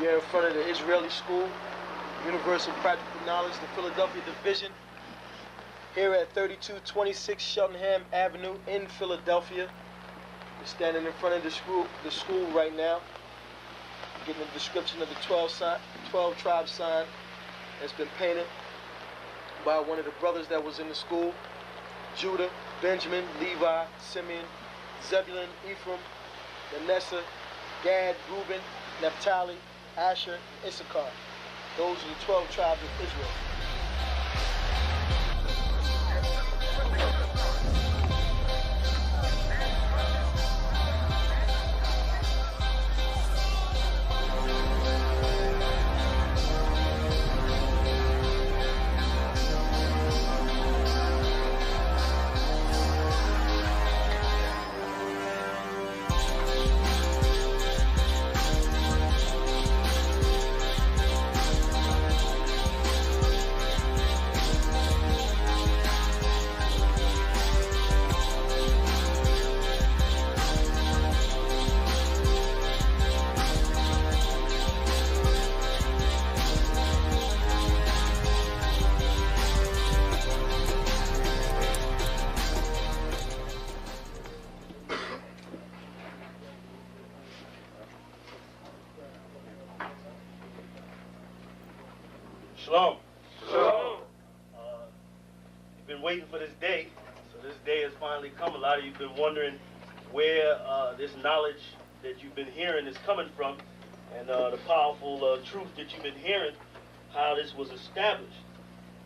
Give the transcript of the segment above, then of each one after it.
You're in front of the Israeli School, Universal Practical Knowledge, the Philadelphia Division, here at 3226 Cheltenham Avenue in Philadelphia. We're standing in front of the school right now, getting a description of the 12 tribe sign that's been painted by one of the brothers that was in the school: Judah, Benjamin, Levi, Simeon, Zebulun, Ephraim, Manasseh, Gad, Reuben, Naphtali, Asher, Issachar. Those are the 12 tribes of Israel. Shalom. Shalom. You've been waiting for this day, so this day has finally come. A lot of you have been wondering where this knowledge that you've been hearing is coming from, and the powerful truth that you've been hearing, how this was established.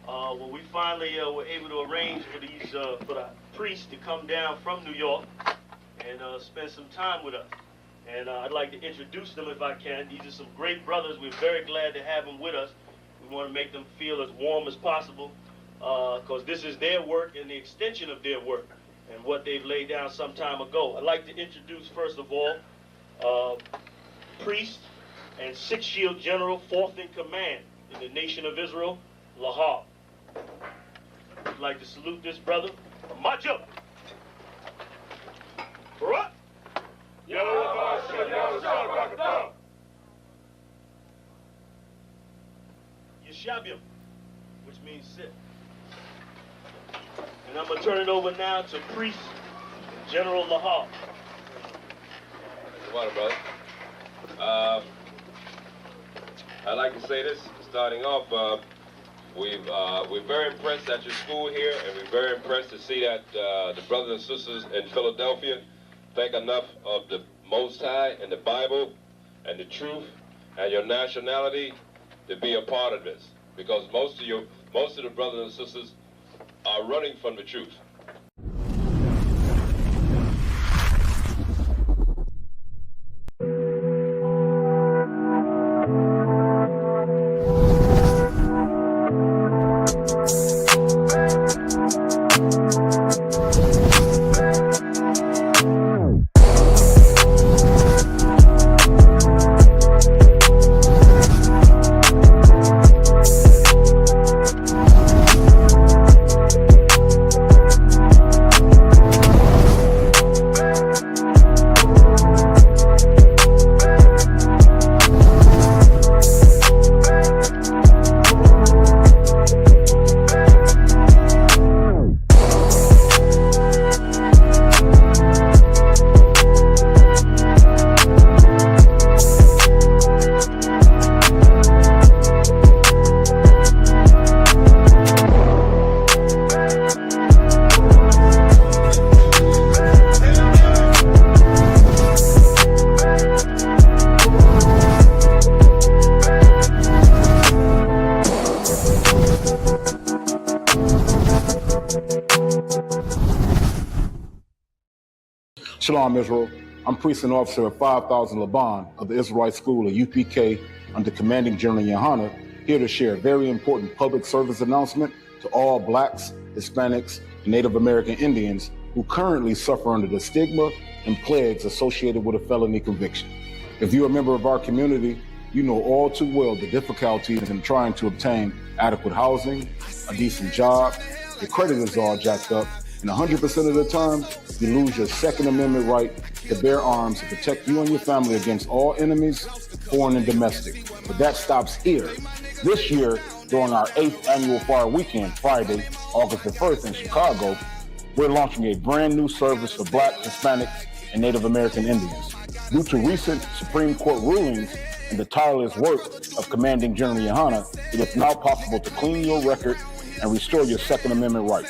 Well, we finally were able to arrange for the priests to come down from New York and spend some time with us. And I'd like to introduce them if I can. These are some great brothers. We're very glad to have them with us. We want to make them feel as warm as possible, because this is their work and the extension of their work and what they've laid down some time ago. I'd like to introduce, first of all, priest and Sixth Shield General, 4th in command in the nation of Israel, Lahab. I'd like to salute this brother. Macho. Barak. Yeshabim, which means sit. And I'm going to turn it over now to Priest General Lahab. Water, brother. I'd like to say this, starting off, we're very impressed at your school here, and we're very impressed to see that the brothers and sisters in Philadelphia think enough of the Most High and the Bible and the truth and your nationality to be a part of this, because most of the brothers and sisters are running from the truth. Shalom, Israel. I'm Priest and Officer of 5000 Laban of the Israelite School of UPK under Commanding General Yohana, here to share a very important public service announcement to all Blacks, Hispanics, and Native American Indians who currently suffer under the stigma and plagues associated with a felony conviction. If you're a member of our community, you know all too well the difficulties in trying to obtain adequate housing, a decent job, your credit is all jacked up, And 100% of the time, you lose your Second Amendment right to bear arms to protect you and your family against all enemies, foreign and domestic. But that stops here. This year, during our 8th annual Fire Weekend, Friday, August the 1st in Chicago, we're launching a brand new service for Black, Hispanics, and Native American Indians. Due to recent Supreme Court rulings and the tireless work of Commanding General Yohana, it is now possible to clean your record and restore your Second Amendment rights.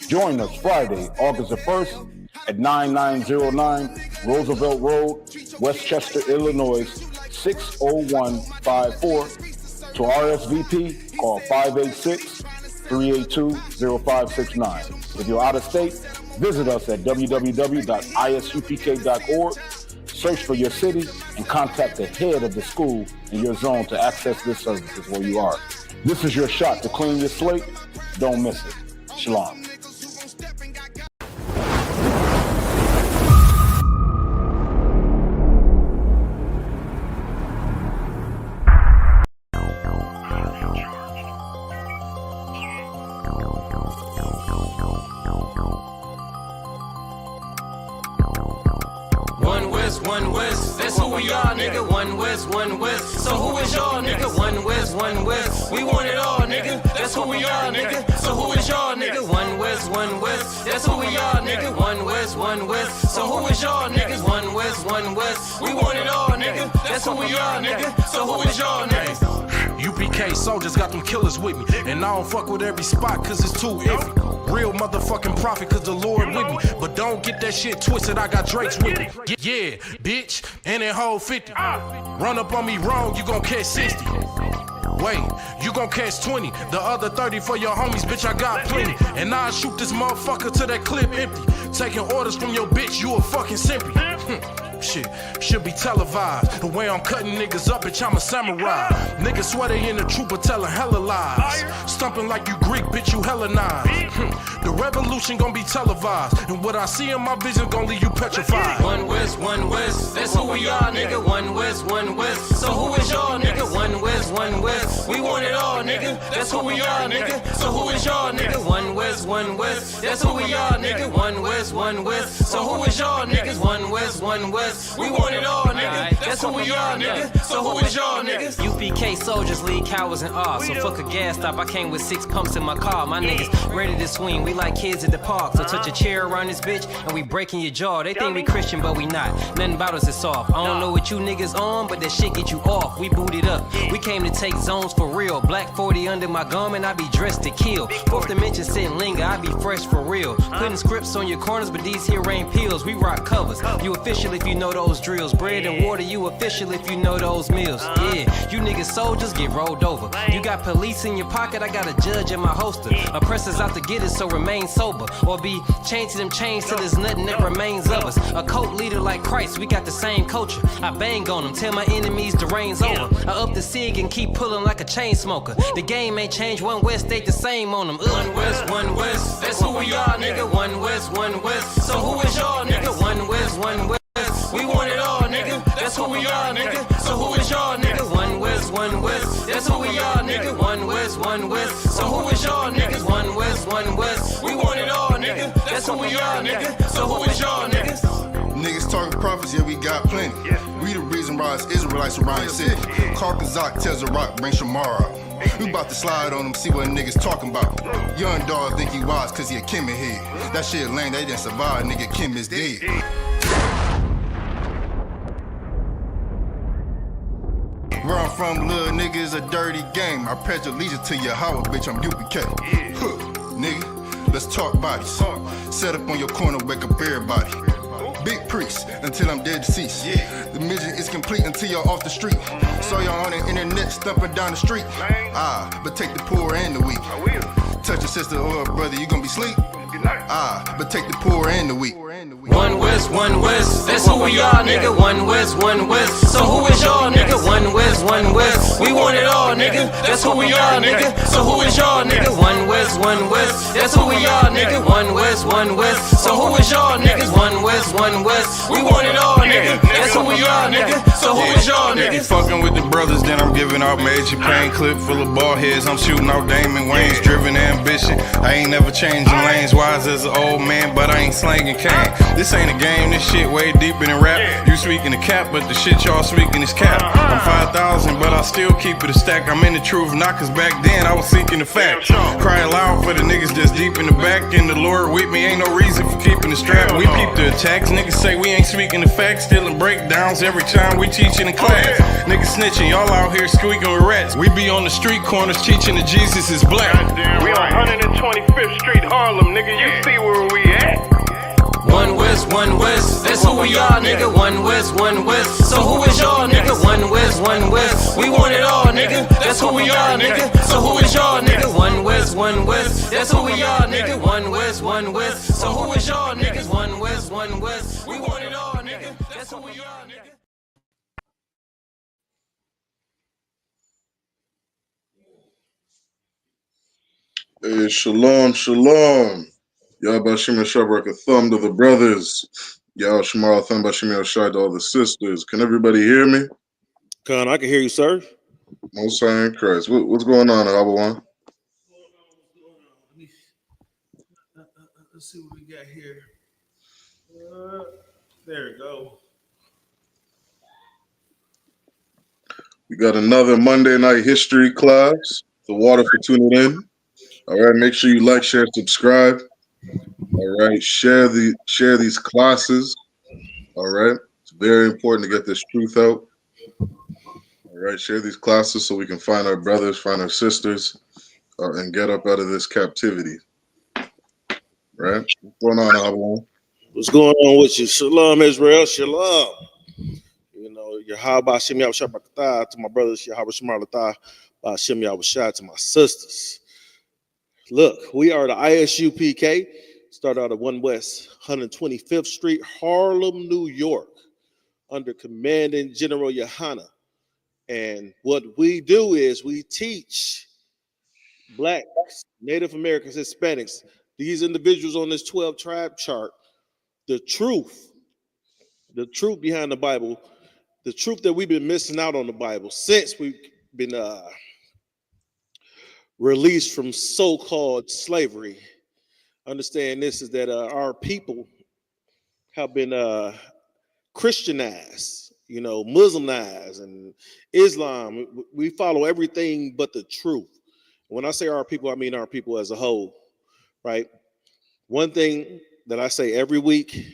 Join us Friday, August the 1st at 9909 Roosevelt Road, Westchester, Illinois, 60154. To RSVP, call 586-382-0569. If you're out of state, visit us at www.isupk.org, search for your city, and contact the head of the school in your zone to access this services where you are. This is your shot to clean your slate. Don't miss it. Shalom. One West, that's who we are, nigga. One West, so who is y'all, nigga? One West, we want it all, nigga. That's who we are, nigga. So who is y'all, nigga? One West, that's who we are, nigga. One West, so who is y'all, niggas? One West, we want it all, nigga. That's who we are, nigga. So who is y'all, niggas? UPK soldiers got them killers with me, and I don't fuck with every spot cause it's too iffy. Real motherfucking prophet cause the Lord with me, but don't get that shit twisted, I got Drake's with me. Yeah, bitch, and that whole 50. Run up on me wrong, you gon' catch 60. Wait, you gon' catch 20. The other 30 for your homies, bitch, I got plenty. And I'll shoot this motherfucker till that clip empty. Taking orders from your bitch, you a fucking simpy. Shit, should be televised. The way I'm cutting niggas up, bitch, I'm a samurai. Niggas swear they in the troop, but telling hella lies. Stumping like you Greek, bitch, you Hellenized. The revolution gon' be televised, and what I see in my vision gon' leave you petrified. One West, that's who we are, nigga. One West, so who is y'all, nigga? One West, we want it all, nigga. That's who we are, nigga. So who is y'all, nigga? One West, that's who we are, nigga. One West, so who is y'all, niggas? One West, we want it all, nigga. That's who we are, nigga. So who is y'all, niggas? UPK soldiers lead cowards in awe. So fuck a gas stop, I came with 6 pumps in my car. My niggas ready to swing, we like kids at the park. So touch a chair around this bitch and we breaking your jaw. They think we Christian, but we not. Nothing about us is soft. I don't know what you niggas on, but that shit get you off. We booted up. We came to take zones for real. Black 40 under my garment, I be dressed to kill. Fourth dimension sitting linger, I be fresh for real. Putting scripts on your corners, but these here ain't pills. We rock covers. You official if you know those drills. Bread and water, you official if you know those meals. Yeah, you niggas soldiers get rolled over. You got police in your pocket, I got a judge in my holster. Oppressors out to get us, so remain sober. Or be chained to them chains till there's nothing that remains of us. A cult leader like Christ, we got the same culture. I bang on them, tell my enemies the reign's over. I up the sig and keep pulling like a chain smoker. The game ain't changed, One West stayed the same on them. One West, that's who we are, nigga. One West, so who is y'all, nigga? One West, we want it all, nigga. That's who we are, nigga. So who is y'all, nigga? One West, that's who we are, nigga. One West, so who is y'all, niggas? One West, we want it all, nigga. That's who we are, nigga. So who is y'all, niggas? Niggas talking prophets, yeah, we got plenty. We the reason why it's Israelites around the city. Call Kazak, tells a rock, bring Shamara. We about to slide on them, see what niggas talking about. Young dog think he wise cause he a Kim head. That shit lame, they didn't survive, nigga, Kim is dead. Where I'm from, little nigga, is a dirty game. I pledge allegiance to Yahweh, bitch, I'm UPK. Huh, nigga, let's talk bodies. Set up on your corner, wake up everybody. Big priest, until I'm dead deceased. The mission is complete until you're off the street. So y'all on the internet, stumping down the street. But take the poor and the weak. Touch your sister or brother, you gon' be sleep. But take the poor and the weak. One West, that's who we are, nigga. One West, so who is y'all, nigga? One West, one West. We want it all, nigga. That's who we are, nigga. So who is y'all, nigga? One West, one West. That's who we are, nigga. One West, one West. So who is y'all, niggas? One West, one West. We want it all, nigga. That's who we are, nigga. So who is y'all, nigga? Fucking with the brothers, then I'm giving out major pain. Clip full of ball heads, I'm shooting out Damon Wayne's. Driven ambition, I ain't never changing lanes. Wise as an old man, but I ain't slanging cane. This ain't a game, this shit way deeper than rap. You speaking the cap, but the shit y'all speaking is cap. I'm 5,000, but I still keep it a stack. I'm in the truth, not cause back then I was seeking the fact. Cry loud for the niggas that's deep in the back. And the Lord with me, ain't no reason for keeping the strap. We peep the attacks, niggas say we ain't speaking the facts. Stealing breakdowns every time we teaching in class. Niggas snitching, y'all out here squeaking with rats. We be on the street corners teaching that Jesus is black. We on 125th Street, Harlem, nigga, you see where we at? One West, that's who we are, nigga. One West, so who is y'all, nigga? One West, we want it all, nigga. That's who we are, nigga. So who is y'all, nigga? One West, that's who we are, nigga. One West, so who is y'all, niggas? One West, we want it all, nigga. That's who we are, nigga. Hey, shalom, shalom. Y'all Bashim and Shabrak, a thumb to the brothers. Y'all Shamar, thumb Bashim and Shai to all the sisters. Can everybody hear me? Con, I can hear you, sir. Most High in Christ. What's going on, Abawan? Let's see what we got here. There we go. We got another Monday night history class. The water for tuning in. All right, make sure you like, share, subscribe. All right, share these classes. All right, it's very important to get this truth out. All right, share these classes so we can find our brothers, find our sisters, and get up out of this captivity. Right? What's going on, Avalon? What's going on with you? Shalom, Israel. Shalom. You know, Yahweh Shem Yahweh Shabbat to my brothers, Yahweh Shemar Latah, Shem Yahweh Shai to my sisters. Look, we are the ISUPK, start out of 1 West, 125th Street, Harlem, New York, under Commanding General Yohana. And what we do is we teach Blacks, Native Americans, Hispanics, these individuals on this 12 tribe chart, the truth behind the Bible, the truth that we've been missing out on the Bible since we've been released from so-called slavery. Understand this is that our people have been Christianized, you know, Muslimized and Islam. We follow everything but the truth. When I say our people, I mean our people as a whole, right? One thing that I say every week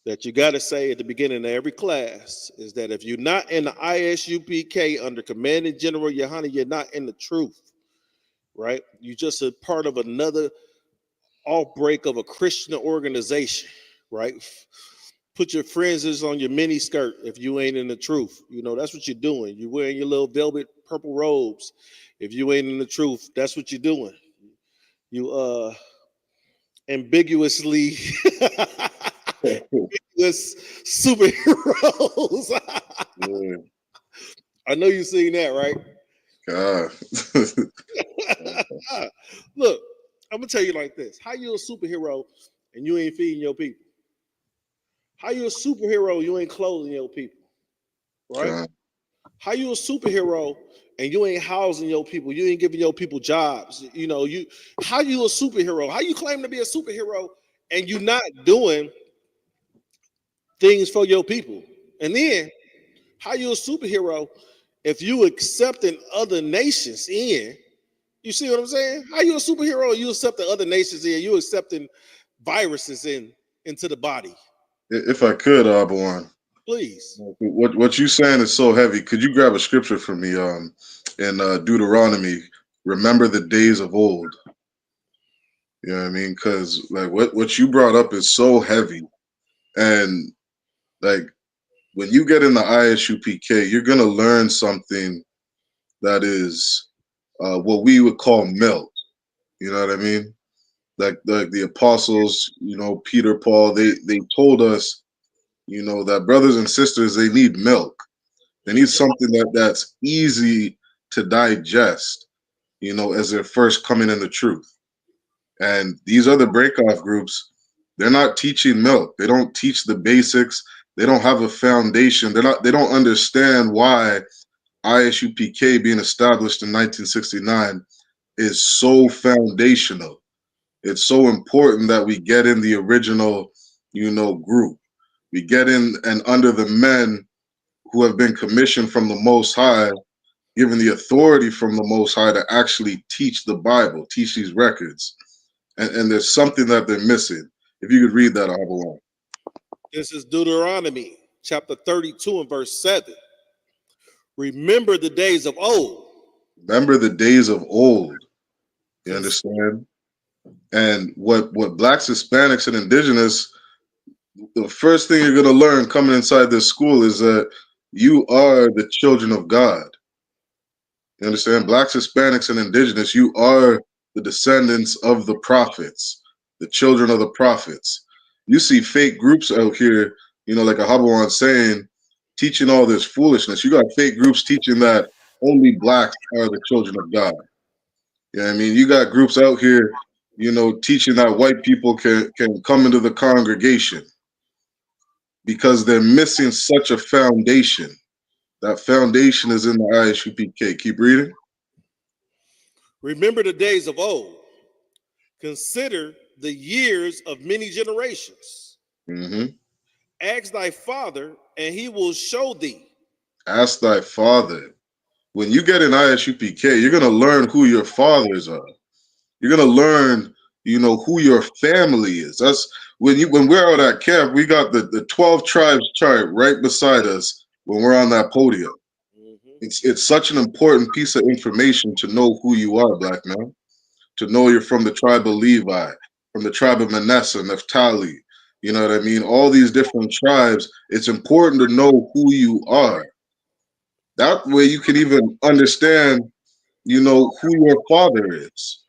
that you got to say at the beginning of every class is that if you're not in the ISUPK under Commanding General Yohana, you're not in the truth. Right? You're just a part of another outbreak of a Christian organization, right? Put your friends on your mini skirt if you ain't in the truth. You know, that's what you're doing. You're wearing your little velvet purple robes. If you ain't in the truth, that's what you're doing. You ambiguously ambiguous superheroes. Yeah. I know you've seen that, right? God. Look, I'm gonna tell you like this: how you a superhero and you ain't feeding your people? How you a superhero you ain't clothing your people? Right? God. How you a superhero and you ain't housing your people? You ain't giving your people jobs. You know, how you a superhero? How you claim to be a superhero and you not doing things for your people? And then how you a superhero if you accepting other nations in? You see what I'm saying? How you a superhero? You accepting other nations in? You accepting viruses into the body? If I could, Abawan. Please. What you saying is so heavy. Could you grab a scripture for me? In Deuteronomy, remember the days of old. You know what I mean? Because like what you brought up is so heavy, and like when you get in the ISUPK, you're gonna learn something that is what we would call milk. You know what I mean? Like the apostles, you know, Peter, Paul, they told us, you know, that brothers and sisters, they need milk. They need something that's easy to digest, you know, as they're first coming into truth. And these other breakoff groups, they're not teaching milk. They don't teach the basics. They don't have a foundation. They don't understand why ISUPK being established in 1969 is so foundational. It's so important that we get in the original, you know, group. We get in and under the men who have been commissioned from the Most High, given the authority from the Most High to actually teach the Bible, teach these records. And there's something that they're missing. If you could read that, I'll have a line. This is Deuteronomy chapter 32 and verse 7. Remember the days of old. Remember the days of old. You understand? And what blacks, Hispanics, and indigenous, the first thing you're going to learn coming inside this school is that you are the children of God. You understand? Blacks, Hispanics, and indigenous, you are the descendants of the prophets, the children of the prophets. You see fake groups out here, you know, like a Habawan saying, teaching all this foolishness. You got fake groups teaching that only blacks are the children of God. You know what I mean? You got groups out here, you know, teaching that white people can come into the congregation because they're missing such a foundation. That foundation is in the ISUPK. Keep reading. Remember the days of old. Consider the years of many generations. Mm-hmm. Ask thy father, and he will show thee. Ask thy father. When you get in ISUPK, you're going to learn who your fathers are. You're going to learn, you know, who your family is. That's when we're out at camp, we got the 12 tribes chart right beside us when we're on that podium. It's such an important piece of information to know who you are, black man. To know you're from the tribe of Levi, from the tribe of Manasseh, Naphtali. You know what I mean? All these different tribes, it's important to know who you are. That way you can even understand, you know, who your father is.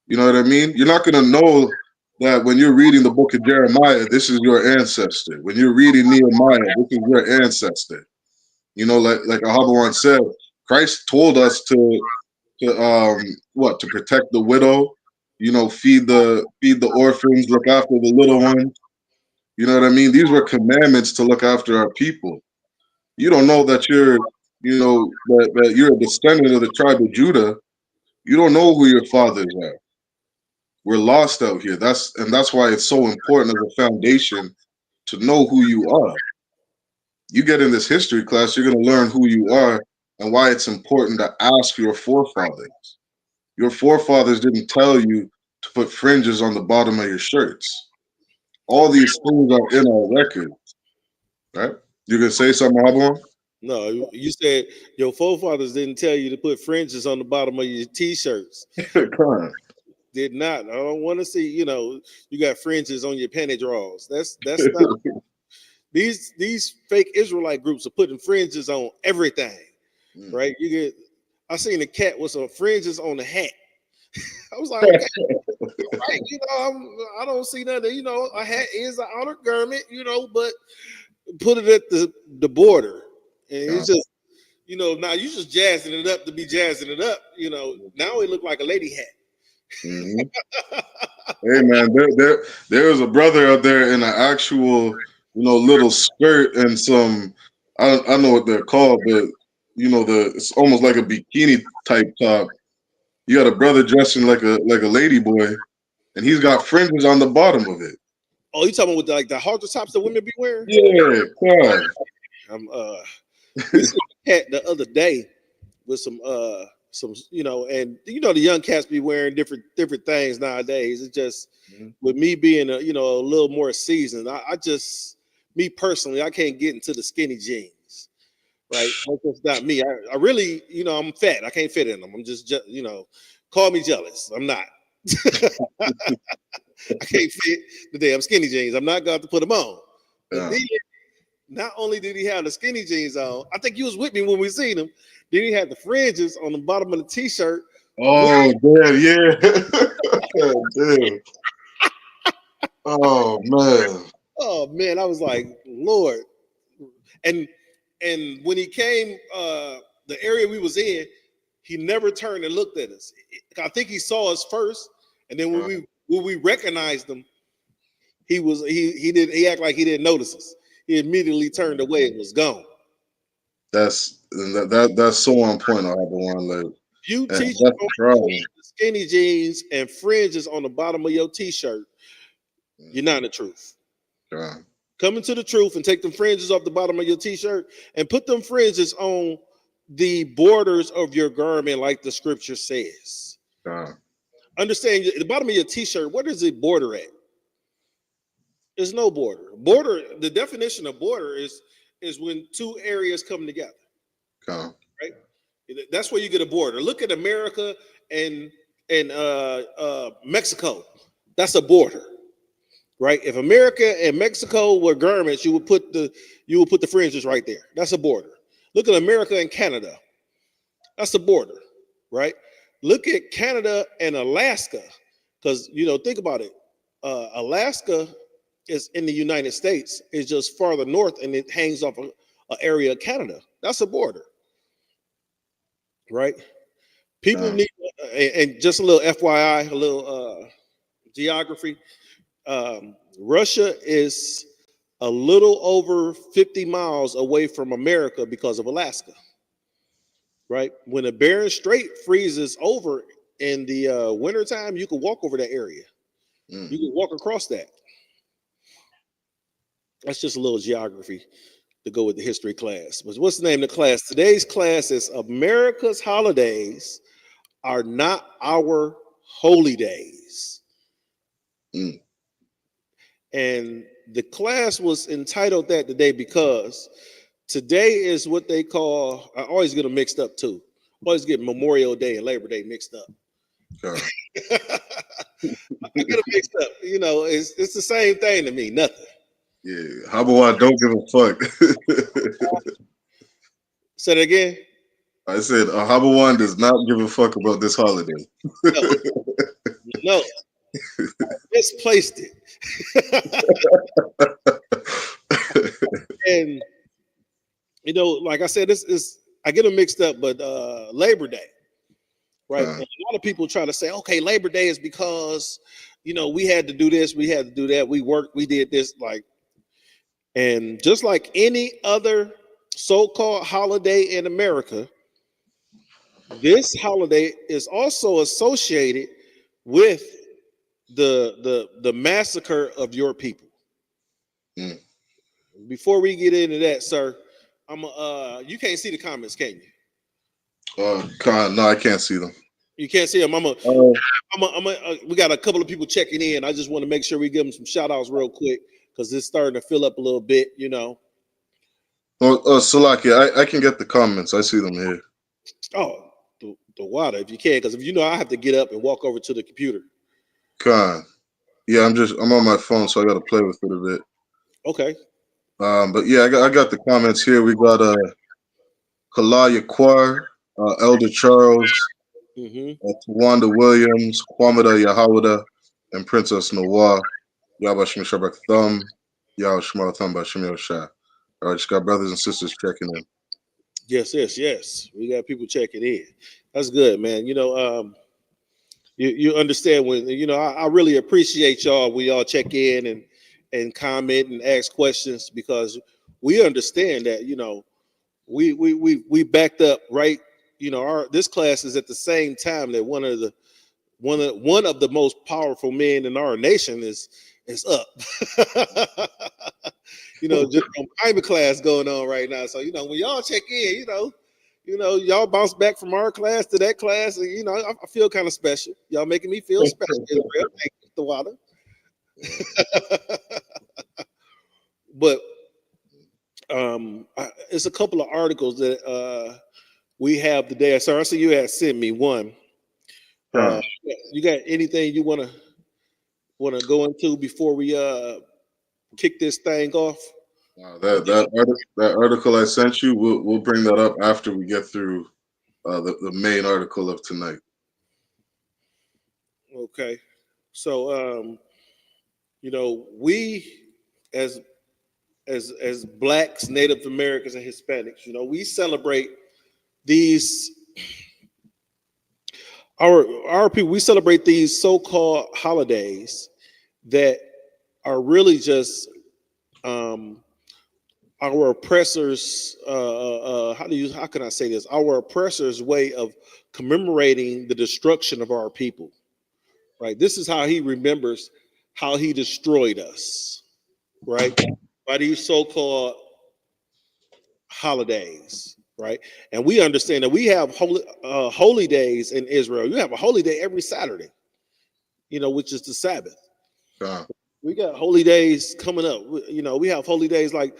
You know what I mean? You're not going to know that when you're reading the book of Jeremiah, this is your ancestor. When you're reading Nehemiah, this is your ancestor. You know, like Ahabawan said, Christ told us to protect the widow, you know, feed the orphans, look after the little ones. You know what I mean? These were commandments to look after our people. You don't know that you're, you know, that you're a descendant of the tribe of Judah. You don't know who your fathers are. We're lost out here. That's why it's so important as a foundation to know who you are. You get in this history class, you're going to learn who you are and why it's important to ask your forefathers. Your forefathers didn't tell you to put fringes on the bottom of your shirts. All these things are in our records, right? You can say something, Ahabawan? No, you said your forefathers didn't tell you to put fringes on the bottom of your t-shirts. Come on. Did not. I don't want to see, you know, you got fringes on your panty drawers. That's not. These fake Israelite groups are putting fringes on everything, right? You get. I seen a cat with some fringes on the hat. I was like, okay, right, you know, I don't see nothing. You know, a hat is an outer garment, you know, but put it at the border, and it's just, you know, now you just jazzing it up to be jazzing it up. You know, now it look like a lady hat. Mm-hmm. Hey man, there was a brother out there in an actual, you know, little skirt and some, I don't know what they're called, but you know, it's almost like a bikini type top. You got a brother dressing like a lady boy, and he's got fringes on the bottom of it. Oh, you talking about like the halter tops that women be wearing? Yeah, come on. We saw a cat the other day with some you know, and you know the young cats be wearing different things nowadays. It's just with me being a little more seasoned, I just, me personally, I can't get into the skinny jeans, right? That's not me. I really, you know, I'm fat. I can't fit in them. I'm just you know, call me jealous. I'm not. I can't fit the damn skinny jeans. I'm not going to put them on. But then, not only did he have the skinny jeans on, I think you was with me when we seen him. Then he had the fringes on the bottom of the t-shirt. Oh, damn, yeah. Damn. Oh, man. Oh, man, I was like, Lord. And And when he came, the area we was in, he never turned and looked at us. I think he saw us first, and then when we recognized him, he acted like he didn't notice us. He immediately turned away and was gone. That's so on point. I have one like you that's teach the problem. skinny jeans and fringes on the bottom of your t-shirt, you're not in the truth. Yeah. Come into the truth and take them fringes off the bottom of your t-shirt and put them fringes on the borders of your garment, like the scripture says. Yeah. Understand the bottom of your t-shirt, what is it border at? There's no border. Border, the definition of border is when two areas come together. Yeah. Right? That's where you get a border. Look at America and Mexico. That's a border. Right? If America and Mexico were garments, you would put the fringes right there. That's a border. Look at America and Canada. That's a border, right? Look at Canada and Alaska, because think about it. Alaska is in the United States. It's just farther north, and it hangs off an area of Canada. That's a border, right? People need, and just a little FYI, a little geography. Russia is a little over 50 miles away from America because of Alaska, right? When the Bering Strait freezes over in the wintertime, you can walk over that area. You can walk across that. That's just a little geography to go with the history class. But what's the name of the class? Today's class is America's holidays are not our holy days. And the class was entitled that today because today is what they call, I always get them mixed up too. I always get Memorial Day and Labor Day mixed up. Sure. I get them mixed up. It's the same thing to me, nothing. Yeah. How about I don't give a fuck? Say that again. I said Habawan does not give a fuck about this holiday. No. Misplaced it. And like I said, I get them mixed up, but Labor Day, right? And a lot of people try to say, okay, Labor Day is because we had to do this, we had to do that, we worked, we did this, and just like any other so-called holiday in America, this holiday is also associated with the massacre of your people. Before we get into that, sir, you can't see the comments, can you? No, I can't see them. You can't see them. We got a couple of people checking in. I just want to make sure we give them some shout outs real quick because it's starting to fill up a little bit, Salaki, I can get the comments. I see them here. Oh, the water, if you can, because if I have to get up and walk over to the computer. Yeah, I'm on my phone, so I got to play with it a bit. Okay. But yeah, I got the comments here. We got Kalaya Kwar, Elder Charles, Tawanda Williams, Kwamada Yahawada, and Princess Nawar. Yabashim Shabak Thumb, Yah Shmal Thumb Bashim Shah. All right, just got brothers and sisters checking in. Yes. We got people checking in. That's good, man. You understand when I really appreciate y'all. We all check in and comment and ask questions because we understand that we backed up, right? This class is at the same time that one of the most powerful men in our nation is up. Just private class going on right now. So when y'all check in, y'all bounce back from our class to that class, and I feel kind of special. Y'all making me feel special. Thank you, the water. But it's a couple of articles that we have today. Sir, I see you had sent me one. You got anything you want to go into before we kick this thing off? That article I sent you, we'll bring that up after we get through the main article of tonight. Okay, so we as as blacks, Native Americans, and Hispanics, you know, we celebrate these our people. We celebrate these so-called holidays that are really just our oppressors. How can I say this? Our oppressors' way of commemorating the destruction of our people. Right. This is how he remembers how he destroyed us. Right. By these so-called holidays, right? And we understand that we have holy days in Israel. You have a holy day every Saturday, you know, which is the Sabbath. We got holy days coming up. You know, we have holy days like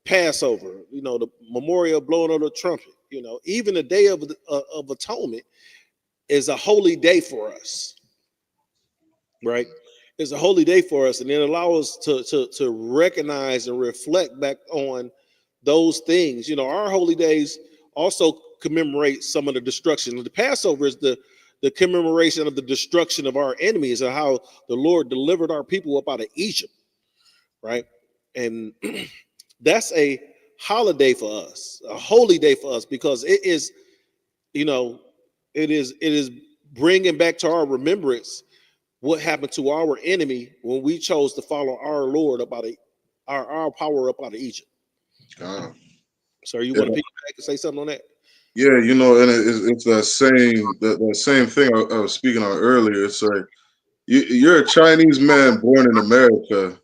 Passover, you know, the memorial blowing of the trumpet. You know, even the Day of Atonement is a holy day for us, right? It's a holy day for us, and it allows us to recognize and reflect back on those things. You know, our holy days also commemorate some of the destruction. The Passover is the commemoration of the destruction of our enemies and how the Lord delivered our people up out of Egypt, right? And that's a holiday for us, a holy day for us, because it is, you know, it is bringing back to our remembrance what happened to our enemy when we chose to follow our Lord up out of our power up out of Egypt. So you want to piggyback and say something on that? Yeah, you know, and it's the same thing I was speaking on earlier. It's like you're a Chinese man born in America.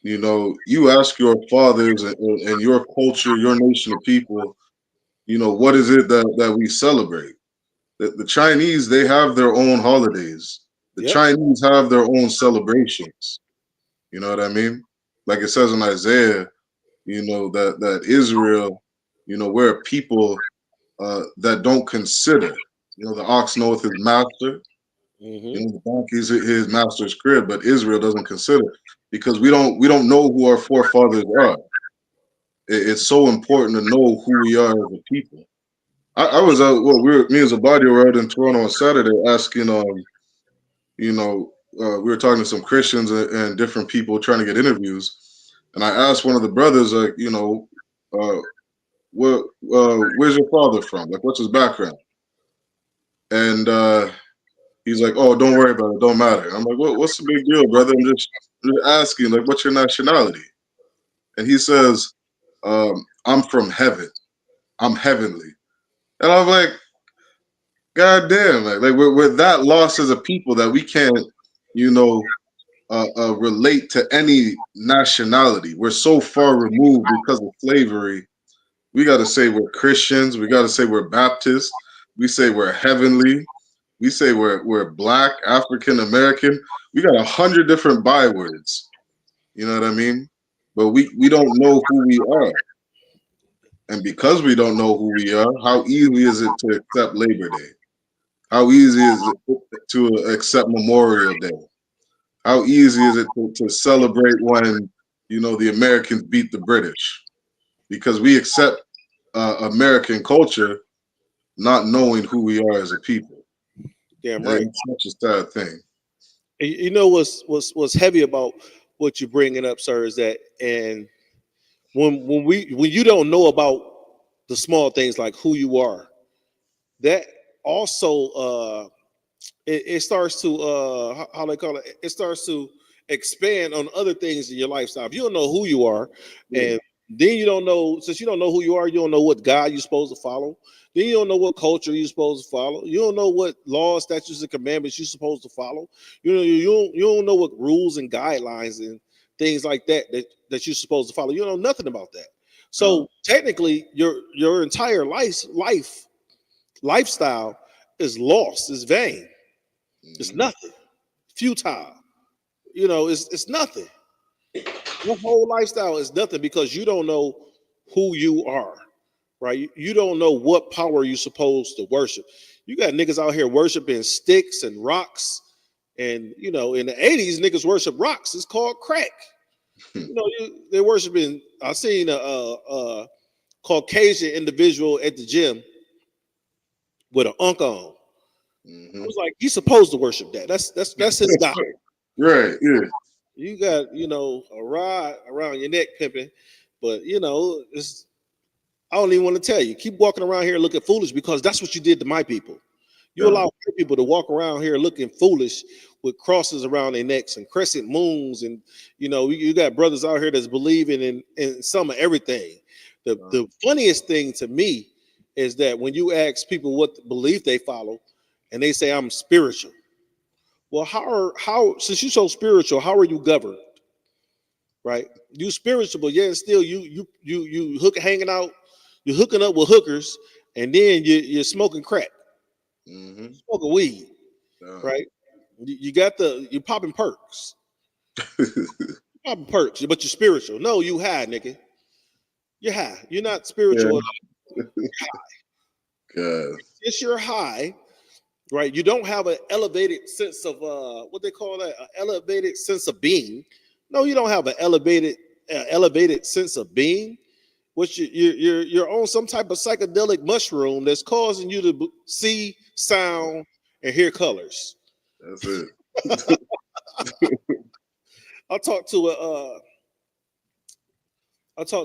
You know, you ask your fathers and your culture, your nation of people, you know, what is it that we celebrate? The Chinese, they have their own holidays. The Chinese have their own celebrations. You know what I mean? Like it says in Isaiah, you know, that Israel, you know, we're a people that don't consider. You know, the ox knoweth his master. You know, the donkey's his master's crib, but Israel doesn't consider because we don't know who our forefathers are. It's so important to know who we are as a people. I was out. Well, me as a body were out in Toronto on Saturday asking, you know, we were talking to some Christians and different people trying to get interviews, and I asked one of the brothers, like, you know, where's your father from? Like, what's his background? And he's like, oh, don't worry about it, don't matter. I'm like, what's the big deal, brother? I'm just asking, like, what's your nationality? And he says, I'm from heaven. I'm heavenly. And I'm like, God damn, like we're that lost as a people that we can't, you know, relate to any nationality. We're so far removed because of slavery. We got to say we're Christians. We got to say we're Baptists. We say we're heavenly. We say we're Black, African American. We got 100 different bywords. You know what I mean? But we don't know who we are. And because we don't know who we are, how easy is it to accept Labor Day? How easy is it to accept Memorial Day? How easy is it to celebrate when, you know, the Americans beat the British? Because we accept American culture, not knowing who we are as a people. Damn right. It's such a sad thing. You know what's heavy about what you're bringing up, sir, is that, and when you don't know about the small things like who you are, that also it starts to how they call it, it starts to expand on other things in your lifestyle. If you don't know who you are, and then you don't know, since you don't know who you are, you don't know what God you're supposed to follow. Then you don't know what culture you're supposed to follow. You don't know what laws, statutes, and commandments you're supposed to follow. You know, you don't know what rules and guidelines and things like that you're supposed to follow. You don't know nothing about that. So technically, your entire lifestyle is lost, is vain. It's nothing, futile. You know, it's nothing. Your whole lifestyle is nothing because you don't know who you are, right? You don't know what power you're supposed to worship. You got niggas out here worshiping sticks and rocks, and you know, in the 80s, niggas worship rocks. It's called crack. You know, they're worshiping. I seen a Caucasian individual at the gym with an unk on. I was like, he's supposed to worship that. That's his God. Right. Yeah. You got, a rod around your neck pimping, but it's I don't even want to tell you. Keep walking around here looking foolish because that's what you did to my people. You allow people to walk around here looking foolish with crosses around their necks and crescent moons, and you got brothers out here that's believing in some of everything. The funniest thing to me is that when you ask people what belief they follow, and they say I'm spiritual. Well, how since you're so spiritual, how are you governed? Right? You spiritual, but yet still you hanging out, you're hooking up with hookers, and then you're smoking crack, smoking weed, right? You're popping perks, popping perks, but you're spiritual. No, you high, nigga. You're high. You're not spiritual. God. Since you're high, right? You don't have an elevated sense of what they call that, an elevated sense of being. No, you don't have an elevated sense of being. Which you're on some type of psychedelic mushroom that's causing you to see, sound, and hear colors. That's it. I talked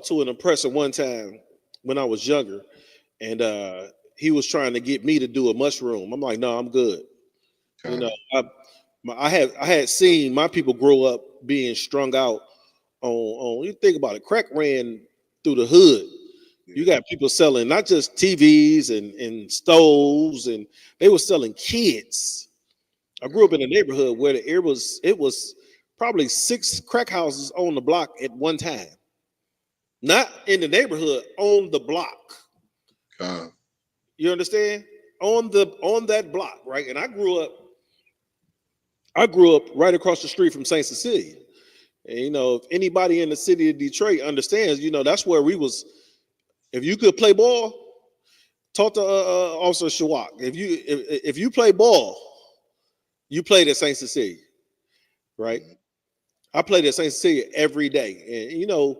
to an oppressor one time when I was younger, and he was trying to get me to do a mushroom. I'm like, no, I'm good. I had seen my people grow up being strung out on you think about it, crack ran through the hood. You got people selling not just TVs and stoves, and they were selling kids. I grew up in a neighborhood where it was probably 6 crack houses on the block at one time. Not in the neighborhood, on the block. You understand? On that block, right? And I grew up right across the street from St. Cecilia. And if anybody in the city of Detroit understands, that's where we was. If you could play ball, talk to Officer Shawak. If you play ball, you played at St. Cecilia, right? I played at St. Cecilia every day, and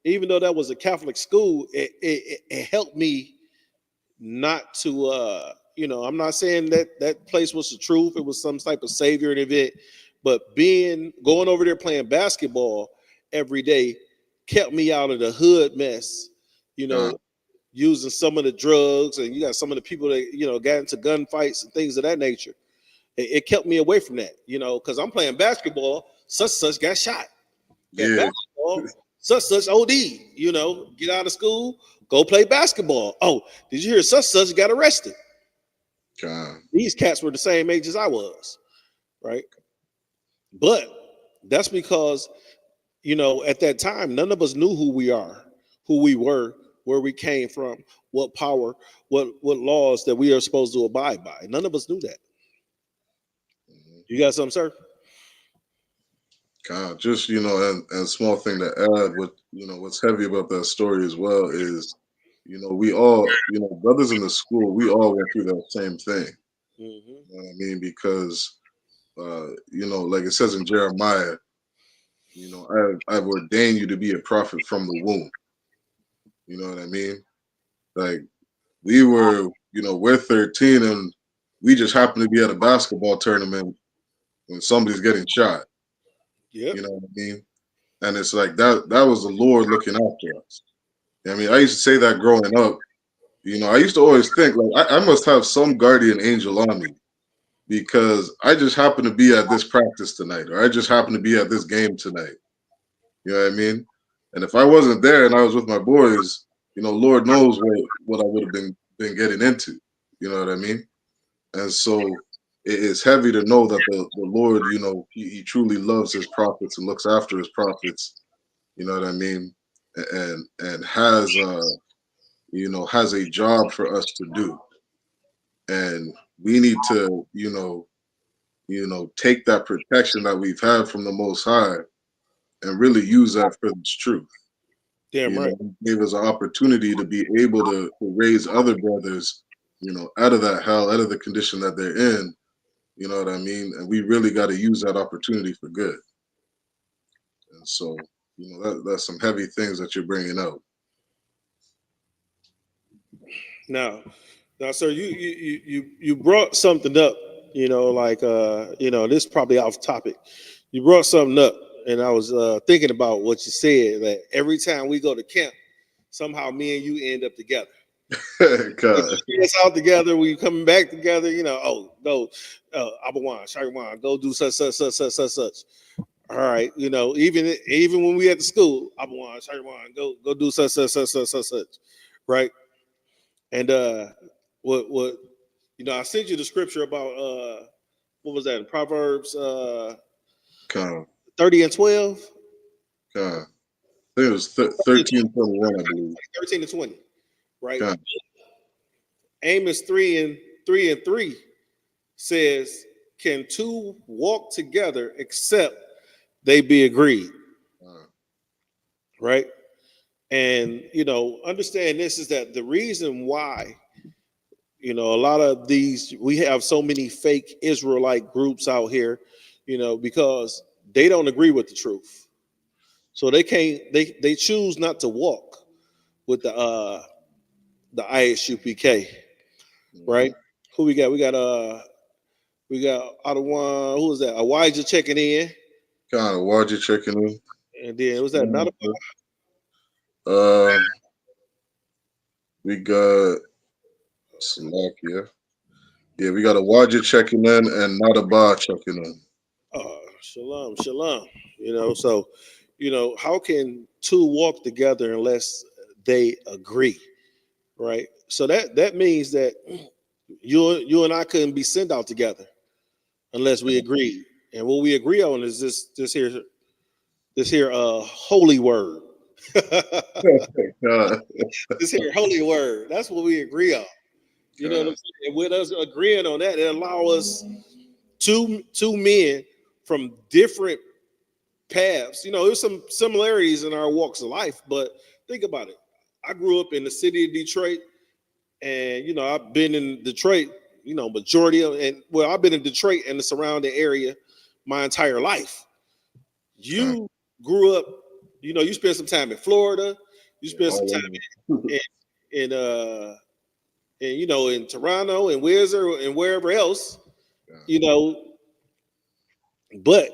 even though that was a Catholic school, it helped me not to. I'm not saying that place was the truth. It was some type of savior and event, but going over there playing basketball every day kept me out of the hood mess. Using some of the drugs, and you got some of the people that got into gunfights and things of that nature. It kept me away from that, because I'm playing basketball. Such got shot. Basketball, such OD. Get out of school, go play basketball. Oh, did you hear such got arrested? These cats were the same age as I was, right? But that's because at that time, none of us knew who we are, who we were, where we came from, what power, what laws that we are supposed to abide by. None of us knew that. You got something, sir? Just and small thing to add, what's heavy about that story as well is, we all, brothers in the school, we all went through that same thing. You know what I mean? Because like it says in Jeremiah, I've ordained you to be a prophet from the womb. You know what I mean? Like we're 13 and we just happen to be at a basketball tournament when somebody's getting shot. Yep. You know what I mean? And it's like that was the Lord looking after us. I mean, I used to say that growing up. I used to always think like I must have some guardian angel on me because I just happen to be at this practice tonight, or I just happen to be at this game tonight. You know what I mean? And if I wasn't there and I was with my boys, Lord knows what I would have been getting into. You know what I mean? And so it is heavy to know that the Lord, he truly loves his prophets and looks after his prophets. You know what I mean? And has has a job for us to do. And we need to, take that protection that we've had from the Most High and really use that for this truth. Damn right. Gave us an opportunity to be able to raise other brothers, out of that hell, out of the condition that they're in. You know what I mean? And we really got to use that opportunity for good. And so, that's some heavy things that you're bringing out. Now, sir, you brought something up. This is probably off topic. You brought something up and I was thinking about what you said, that every time we go to camp, somehow me and you end up together. God. It's out together. We coming back together. You know, oh, go, Abawan, Shariwan, go do such. All right, you know, even when we at the school, Abawan, Shariwan, go do such. Right. And what you know, I sent you the scripture about what was that in Proverbs God. 30 and 12. God. I think it was 13:21, I believe. 13 and 20, right? God. Amos 3:3 says, "Can two walk together except they be agreed?" Right? And you know, understand this is that the reason why, you know, a lot of these, we have so many fake Israelite groups out here, you know, because they don't agree with the truth. So they can't, they choose not to walk with the ISUPK, right? Who we got? We got Ottawa. Who was that? Elijah checking in. God, why'd you checking in? And then was that not We got Slovakia. Yeah, we got a Wajid checking in and not a bar checking in. Shalom. You know, so you know, how can two walk together unless they agree, right? So that means that you and I couldn't be sent out together unless we agree. And what we agree on is this here holy word. This here holy word. That's what we agree on. You know what I'm saying? And with us agreeing on that, it allows us two men from different paths. You know, there's some similarities in our walks of life, but think about it. I grew up in the city of Detroit, and you know, I've been in Detroit, you know, I've been in Detroit and the surrounding area my entire life. You grew up, you know, you spent some time in Florida, you spent some time in you know, in Toronto and Windsor and wherever else, you know. But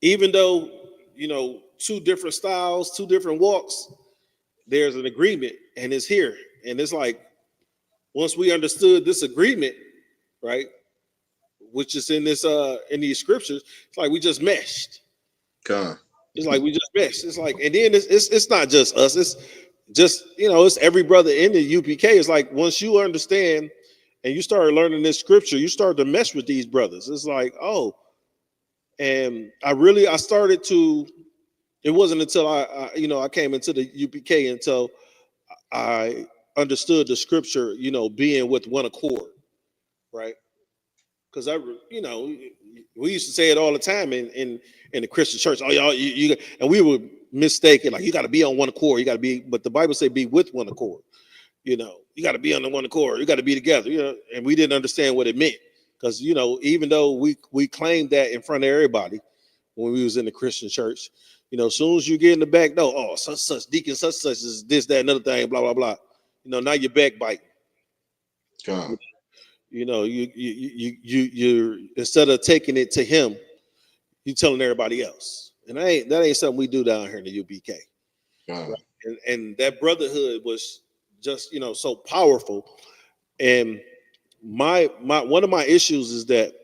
even though, you know, two different styles, two different walks, there's an agreement, and it's here. And it's like, once we understood this agreement, right, which is in these scriptures, it's like we just meshed. God. It's like we just meshed. It's like, and then it's not just us, it's just, you know, it's every brother in the UPK. It's like once you understand and you start learning this scripture, you start to mesh with these brothers. It's like, oh, and I started to, it wasn't until I came into the UPK until I understood the scripture, you know, being with one accord, right? Because you know, we used to say it all the time in the Christian church. Oh, y'all, you and we were mistaken. Like, you got to be on one accord. You got to be, but the Bible say be with one accord. You know, you got to be on the one accord. You got to be together. You know, and we didn't understand what it meant, because you know, even though we claimed that in front of everybody when we was in the Christian church, you know, as soon as you get in the back door, oh, such deacon, such is this, that, another thing, blah blah blah. You know, now you're backbiting. God. You know, you instead of taking it to him, you telling everybody else, and that ain't something we do down here in the UPK. Right? And that brotherhood was just, you know, so powerful. And my one of my issues is that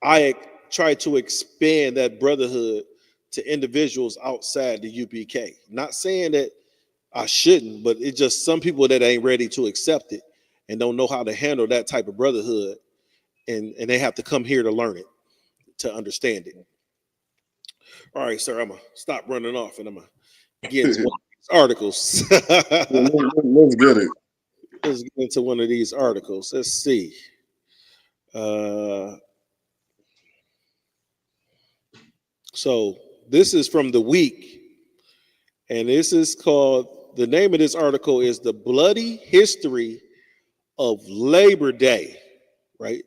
I try to expand that brotherhood to individuals outside the UPK. Not saying that I shouldn't, but it's just some people that ain't ready to accept it and don't know how to handle that type of brotherhood, and they have to come here to learn it, to understand it. All right, sir, I'm gonna stop running off and I'm gonna get into one of these articles. Let's get it. Let's get into one of these articles. Let's see. So this is from the week, and this is called, the name of this article is "The Bloody History of Labor Day," right?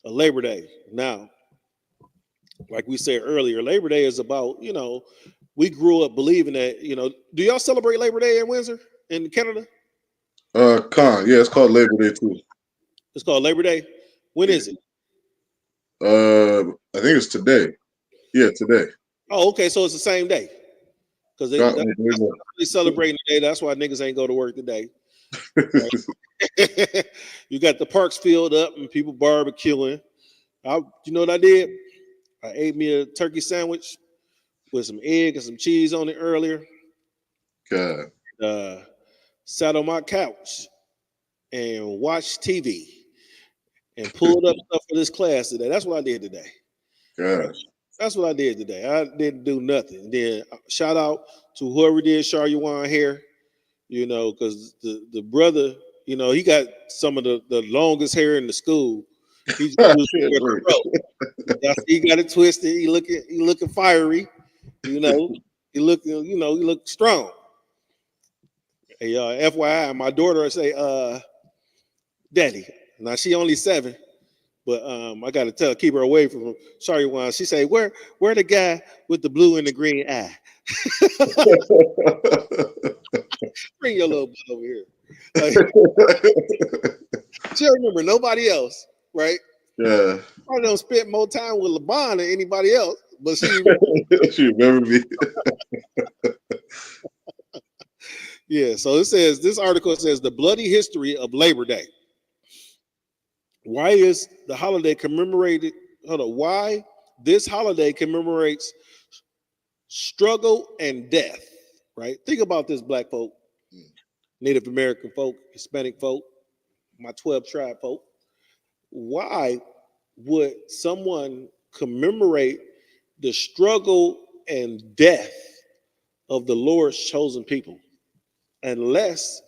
A Labor Day. Now, like we said earlier, Labor Day is about, you know, we grew up believing that, you know, do y'all celebrate Labor Day in Windsor, in Canada? Yeah, it's called Labor Day too. It's called Labor Day. When is it? I think it's today. Yeah, today. Oh, okay, so it's the same day. Because they celebrating today. That's why niggas ain't go to work today. Right? You got the parks filled up and people barbecuing. You know what I did? I ate me a turkey sandwich with some egg and some cheese on it earlier. God. Sat on my couch and watched TV and pulled up stuff for this class today. That's what I did today. Gosh. That's what I did today. I didn't do nothing. Then shout out to whoever did Sharyuan hair, you know, because the brother, you know, he got some of the longest hair in the school. He got it twisted. He looking fiery, you know. He look strong. Hey, FYI, my daughter say, Daddy. Now she only 7. But I gotta keep her away from him. Sorry, Juan. She say, where the guy with the blue and the green eye? Bring your little butt over here. Like, she don't remember nobody else, right? Yeah. I don't spend more time with LeBron than anybody else, but she remember me. Yeah. So this article says the bloody history of Labor Day. Why is the holiday commemorated? Why this holiday commemorates struggle and death, right? Think about this, Black folk, Native American folk, Hispanic folk, my 12 tribe folk. Why would someone commemorate the struggle and death of the Lord's chosen people unless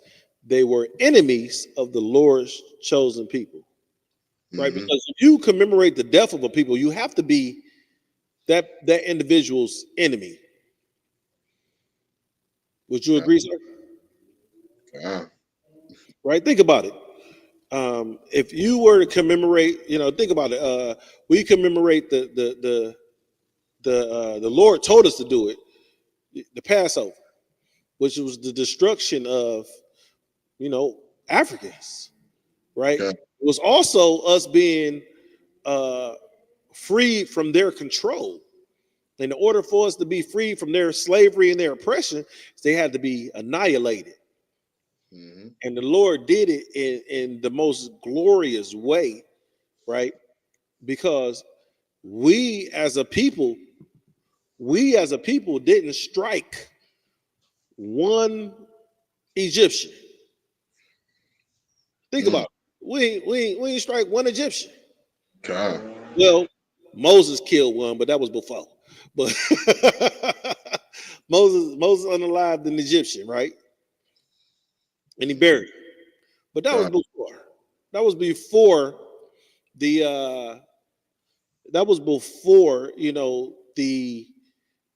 they were enemies of the Lord's chosen people? Right, because if you commemorate the death of a people, you have to be that individual's enemy. Would you agree, sir? Yeah. Right, think about it. If you were to commemorate, think about it. We commemorate the Lord told us to do it, the Passover, which was the destruction of, Africans. Right, it was also us being free from their control. In order for us to be free from their slavery and their oppression, they had to be annihilated. And the Lord did it in the most glorious way, right? Because we as a people didn't strike one Egyptian. Think about it. We ain't strike one Egyptian. God. Well, Moses killed one, but that was before. But Moses unalived an Egyptian, right? And he buried him. But that was before. That was before the the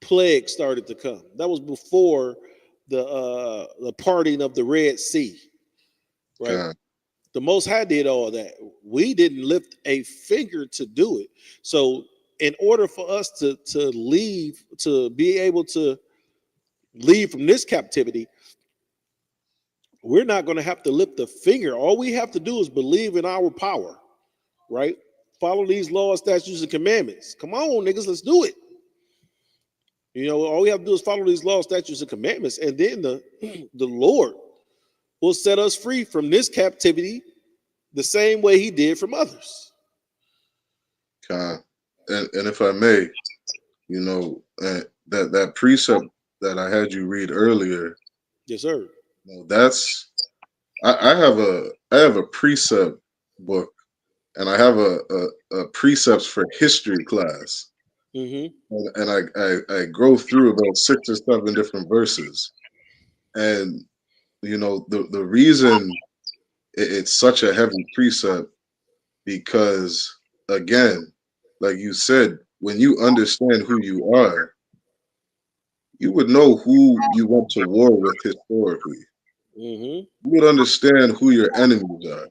plague started to come. That was before the parting of the Red Sea. Right? God. The Most High did all that. We didn't lift a finger to do it. So in order for us to leave, to be able to leave from this captivity, we're not going to have to lift a finger. All we have to do is believe in our power, right? Follow these laws, statutes, and commandments. Come on, niggas, let's do it. All we have to do is follow these laws, statutes, and commandments, and then the Lord will set us free from this captivity the same way he did from others. And if I may, that precept that I had you read earlier. Yes, sir. That's I have a precept book, and I have a precepts for history class. And I go through about 6 or 7 different verses, and the reason it's such a heavy precept, because again, like you said, when you understand who you are, you would know who you went to war with historically. You would understand who your enemies are.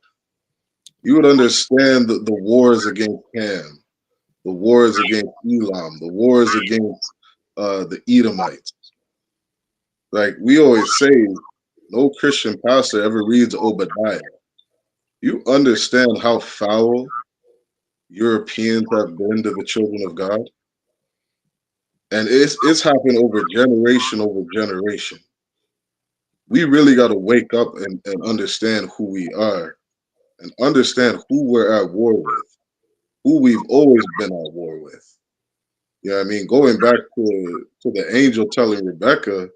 You would understand the wars against Ham, the wars against Elam, the wars against the Edomites. Like we always say, no Christian pastor ever reads Obadiah. You understand how foul Europeans have been to the children of God? And it's happened over generation. We really got to wake up and understand who we are and understand who we're at war with, who we've always been at war with. You know what I mean? Going back to the angel telling Rebecca,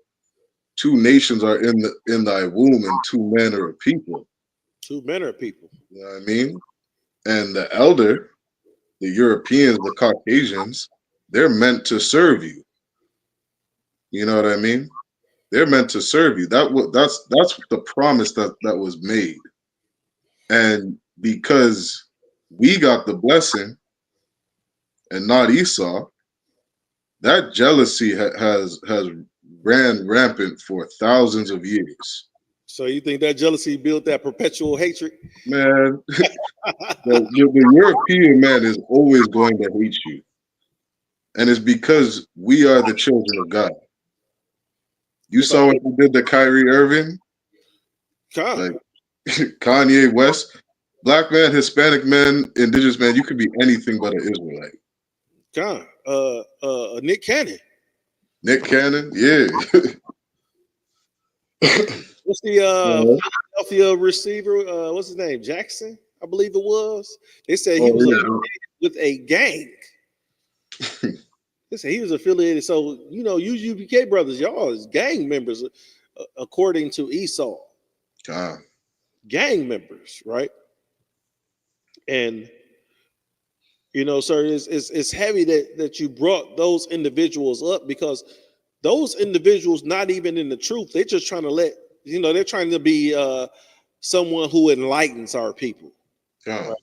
two nations are in thy womb and two manner of people. Two manner of people. You know what I mean? And the elder, the Europeans, the Caucasians, they're meant to serve you. You know what I mean? They're meant to serve you. That's the promise that was made. And because we got the blessing and not Esau, that jealousy has ran rampant for thousands of years. So you think that jealousy built that perpetual hatred? Man, the European man is always going to hate you. And it's because we are the children of God. You saw what they did to Kyrie Irving? Like Kanye West. Black man, Hispanic man, indigenous man, you could be anything but an Israelite. Nick Cannon. Nick Cannon, yeah. What's the Philadelphia receiver? What's his name? Jackson, I believe it was. They said he was affiliated with a gang. They said he was affiliated. So, you know, you UPK brothers, y'all is gang members, according to Esau. Gang members, right? And you know, sir, it's heavy that you brought those individuals up, because those individuals not even in the truth. They're just trying to they're trying to be someone who enlightens our people. Right?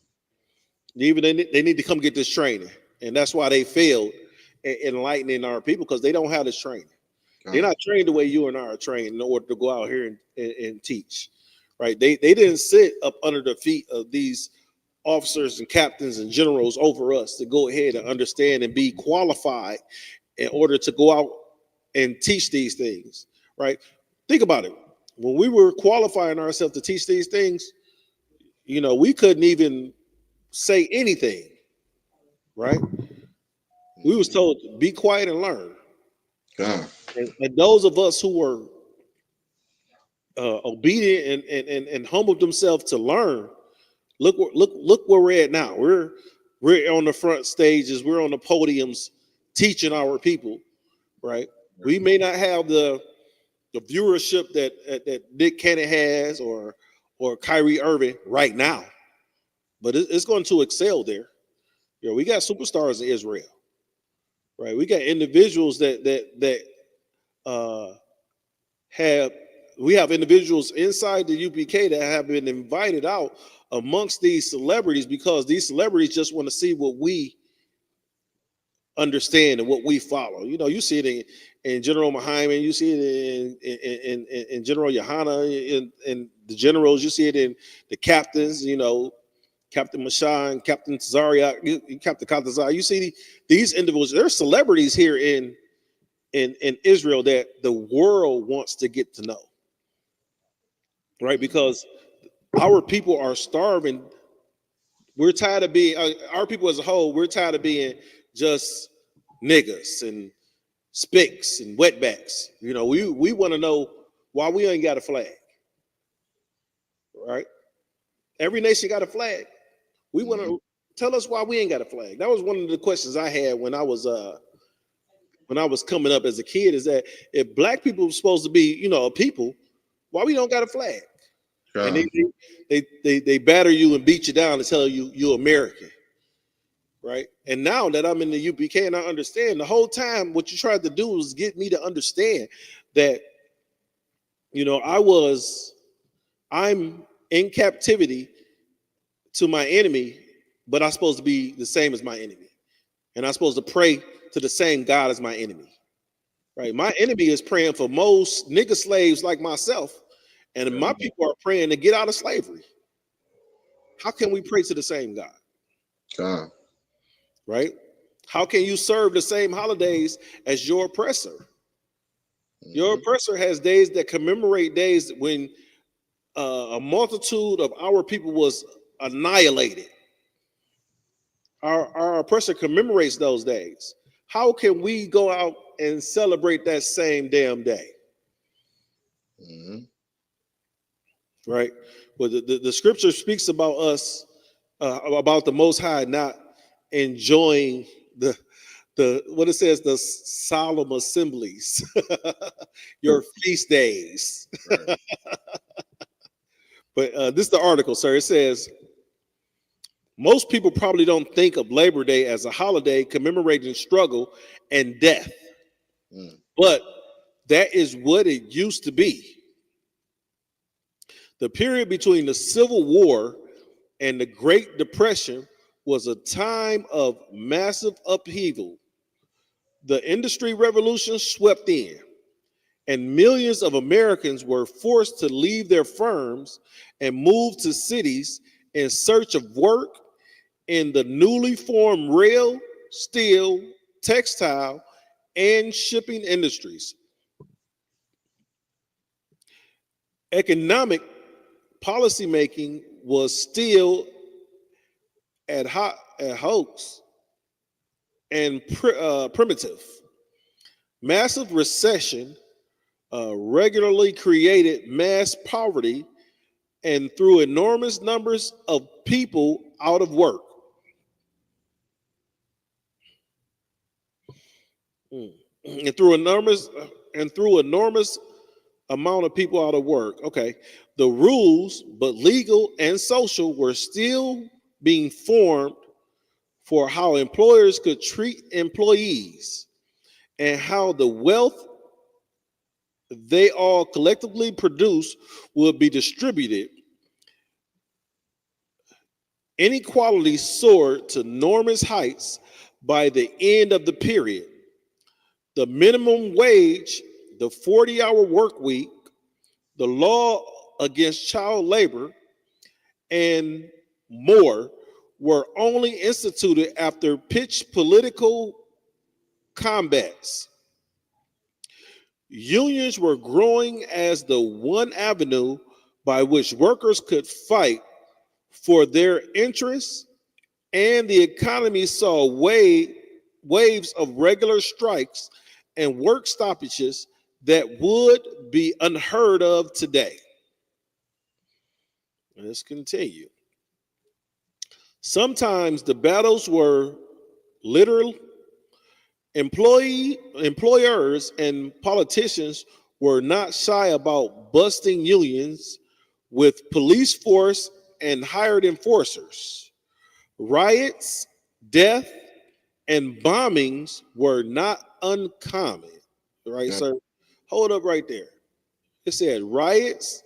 Even they need to come get this training, and that's why they failed enlightening our people, because they don't have this training. They're not trained the way you and I are trained in order to go out here and teach. Right? They didn't sit up under the feet of these officers and captains and generals over us to go ahead and understand and be qualified in order to go out and teach these things, right? Think about it. When we were qualifying ourselves to teach these things, you know, we couldn't even say anything, right? We was told to be quiet and learn. And those of us who were obedient and humbled themselves to learn, look where we're at now. We're on the front stages, we're on the podiums teaching our people, right? We may not have the viewership that Nick Cannon has or Kyrie Irving right now, but it's going to excel there. You know, we got superstars in Israel, right? We got individuals that have individuals inside the UPK that have been invited out amongst these celebrities, because these celebrities just want to see what we understand and what we follow. You know, you see it in General Muhammad, you see it in General Yohana, in the generals, you see it in the captains, you know, Captain Mashan, Captain Zaria, Captain Katazar. You see these individuals, they're celebrities here in Israel that the world wants to get to know. Right? Because our people are starving. We're tired of being, our people as a whole, we're tired of being just niggas and spicks and wetbacks. You know, we want to know why we ain't got a flag. Right? Every nation got a flag. We want to tell us why we ain't got a flag. That was one of the questions I had when I was coming up as a kid, is that if black people were supposed to be, you know, a people, why we don't got a flag? And they batter you and beat you down and tell you you're American, right? And now that I'm in the UPK and I understand, the whole time what you tried to do was get me to understand that, you know, I'm in captivity to my enemy, but I'm supposed to be the same as my enemy. And I'm supposed to pray to the same God as my enemy, right? My enemy is praying for most nigger slaves like myself, and my people are praying to get out of slavery. How can we pray to the same God? Right? How can you serve the same holidays as your oppressor? Your oppressor has days that commemorate days when a multitude of our people was annihilated. Our oppressor commemorates those days. how can we go out and celebrate that same damn day? Mhm. Right? Well, the scripture speaks about us, about the Most High not enjoying the what it says, the solemn assemblies, your feast days. Right. But this is the article, sir. It says most people probably don't think of Labor Day as a holiday commemorating struggle and death, Mm. but that is what it used to be. The period between the Civil War and the Great Depression was a time of massive upheaval. The industry revolution swept in, and millions of Americans were forced to leave their firms and move to cities in search of work in the newly formed rail, steel, textile, and shipping industries. Economic policymaking was still at hoax and primitive. Massive recession regularly created mass poverty and threw enormous numbers of people out of work. And threw enormous amount of people out of work. Okay, the rules, but legal and social, were still being formed for how employers could treat employees and how the wealth they all collectively produce would be distributed. Inequality soared to enormous heights by the end of the period. The minimum wage, the 40-hour work week, the law against child labor, and more were only instituted after pitched political combats. Unions were growing as the one avenue by which workers could fight for their interests, and the economy saw waves of regular strikes and work stoppages that would be unheard of today. Let's continue. Sometimes the battles were literal. Employers and politicians were not shy about busting unions with police force and hired enforcers. Riots, death, and bombings were not uncommon. Right, Yeah. sir? Hold up right there. It said riots,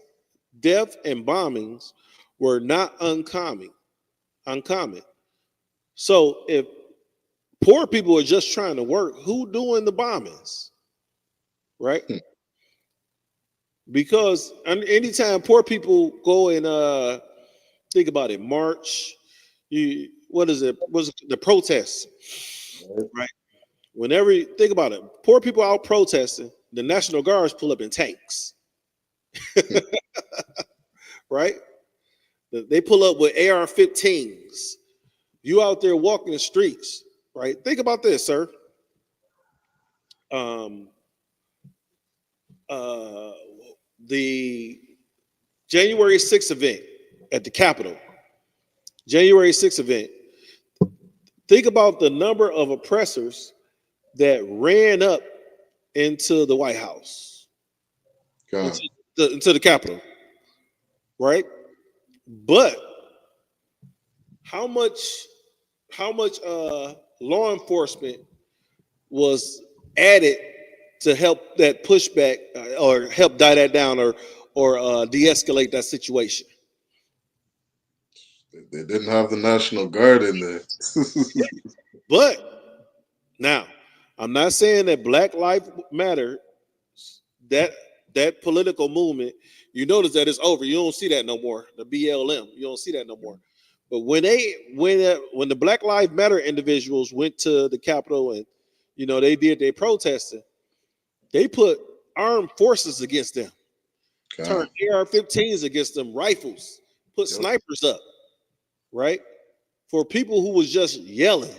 death, and bombings were not uncommon. So if poor people are just trying to work, who doing the bombings? Right? Because anytime poor people go and think about it, march, what is it? What's the protests? Right? Whenever you think about it, poor people out protesting, the National Guards pull up in tanks. Right? They pull up with AR-15s. You out there walking the streets, right? Think about this, sir. The January 6th event at the Capitol, January 6th event. Think about the number of oppressors that ran up into the White House, into the Capitol, right? But how much law enforcement was added to help that pushback or help die that down or de-escalate that situation? They didn't have the National Guard in there. But now, I'm not saying that Black Lives Matter, that political movement, you notice that it's over. You don't see that no more. The BLM, you don't see that no more. But when the Black Lives Matter individuals went to the Capitol and they did their protesting, they put armed forces against them, turned AR-15s against them, rifles, put snipers up, right? For people who was just yelling.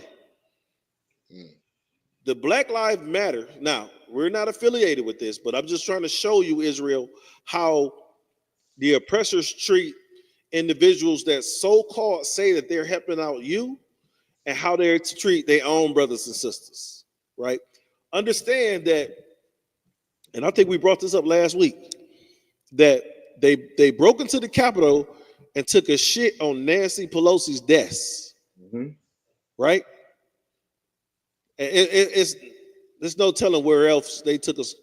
the Black Lives Matter. Now, we're not affiliated with this, but I'm just trying to show you, Israel, how the oppressors treat individuals that so-called say that they're helping out you, and how they treat their own brothers and sisters, right? Understand that, and I think we brought this up last week, that they broke into the Capitol and took a shit on Nancy Pelosi's desk, right? And it's there's no telling where else they took us.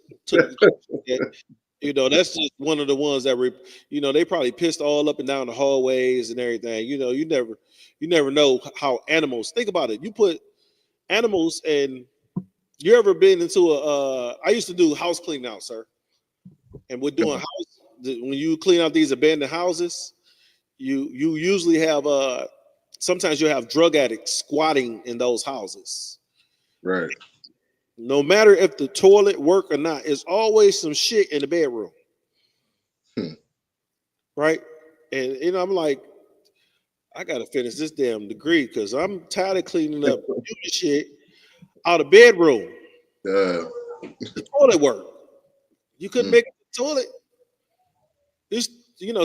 You know, that's just one of the ones that they probably pissed all up and down the hallways and everything. You know, you never know how animals think about it. You put animals, and you ever been into I used to do house clean out, sir. And we're doing when you clean out these abandoned houses, you usually have sometimes you have drug addicts squatting in those houses. Right. No matter if the toilet work or not, it's always some shit in the bedroom. Right? And I'm like, I gotta finish this damn degree because I'm tired of cleaning up shit out of bedroom. The toilet work. You couldn't make the toilet.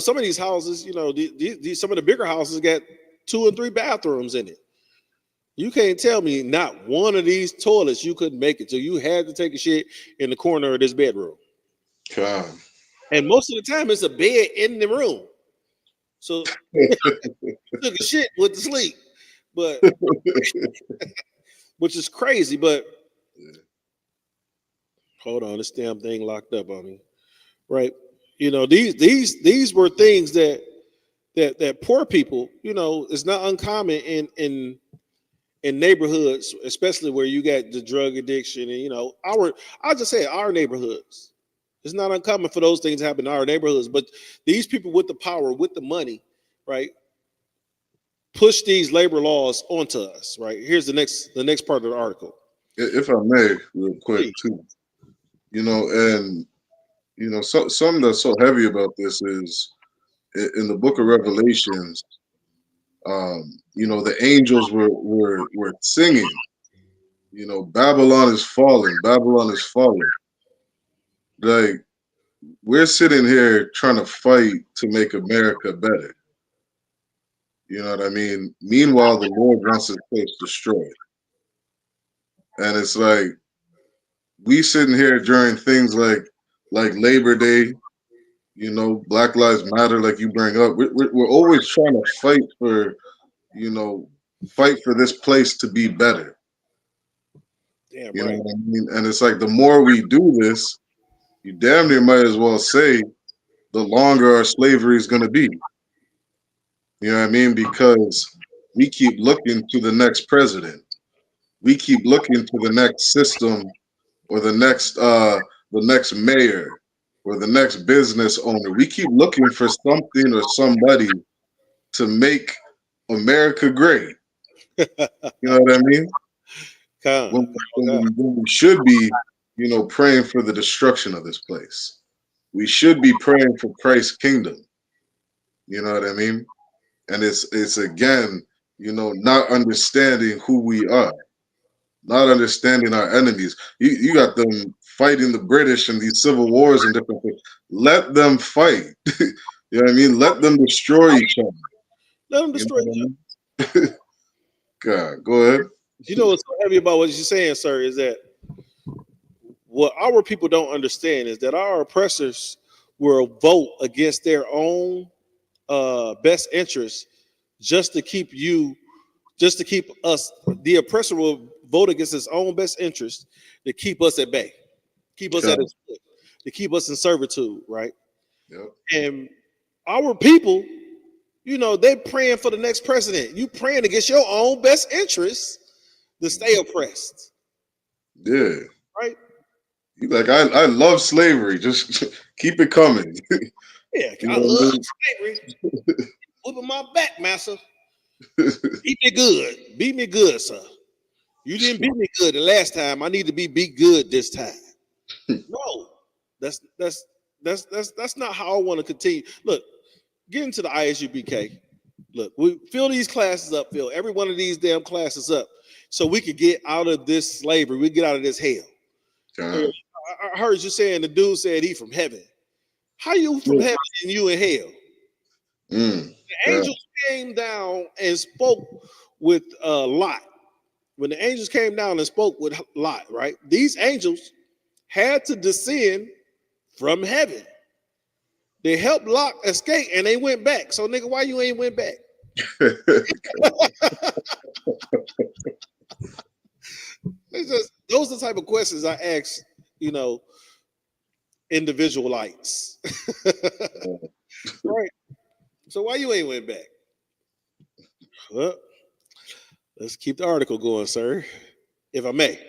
Some of these houses, these some of the bigger houses got 2 and 3 bathrooms in it. You can't tell me not one of these toilets you couldn't make it. So you had to take a shit in the corner of this bedroom. God. And most of the time it's a bed in the room. So you took a shit with the sleep. But which is crazy, but hold on, this damn thing locked up on me. Right. These were things that poor people, it's not uncommon in neighborhoods, especially where you got the drug addiction and I'll just say our neighborhoods. It's not uncommon for those things to happen in our neighborhoods, but these people with the power, with the money, right, push these labor laws onto us, right? Here's the next part of the article. If I may, real quick, too. Something that's so heavy about this is in the book of Revelations, the angels were singing, Babylon is falling, Babylon is falling. Like, we're sitting here trying to fight to make America better. You know what I mean? Meanwhile, the Lord wants this place destroyed. And it's like, we sitting here during things like Labor Day, Black Lives Matter, like you bring up. We're always trying to fight for this place to be better. Damn you right. know what I mean? And it's like, the more we do this, you damn near might as well say the longer our slavery is going to be. You know what I mean? Because we keep looking to the next president. We keep looking to the next system, or the next mayor, or the next business owner. We keep looking for something or somebody to make America great. You know what I mean? When we should be, praying for the destruction of this place. We should be praying for Christ's kingdom. You know what I mean? And it's again, not understanding who we are, not understanding our enemies. You got them fighting the British and these civil wars and different things. Let them fight. You know what I mean? Let them destroy each other. Let them destroy each other. God, go ahead. What's so heavy about what you're saying, sir, is that what our people don't understand is that our oppressors will vote against their own best interests just to keep us. The oppressor will vote against his own best interest to keep us at bay, keep us at his foot, to keep us in servitude, right? Yep. And our people, they're praying for the next president. You praying against your own best interests to stay oppressed. Yeah. Right? You like, I love slavery. Just keep it coming. Yeah, I love slavery. Whooping my back, master. Beat me good. Beat me good, sir. You didn't beat me good the last time. I need to be beat good this time. No, that's not how I want to continue. Look, get into the ISUBK. Look, we fill these classes up, fill every one of these damn classes up, so we could get out of this slavery. We get out of this hell. God. I heard you saying the dude said he from heaven. How you from heaven and you in hell? The angels came down and spoke with Lot. When the angels came down and spoke with Lot, right? These angels had to descend from heaven. They helped Lot escape and they went back. So, nigga, why you ain't went back? It's just those are the type of questions I ask, individualites. Right. So why you ain't went back? Well, let's keep the article going, sir, if I may.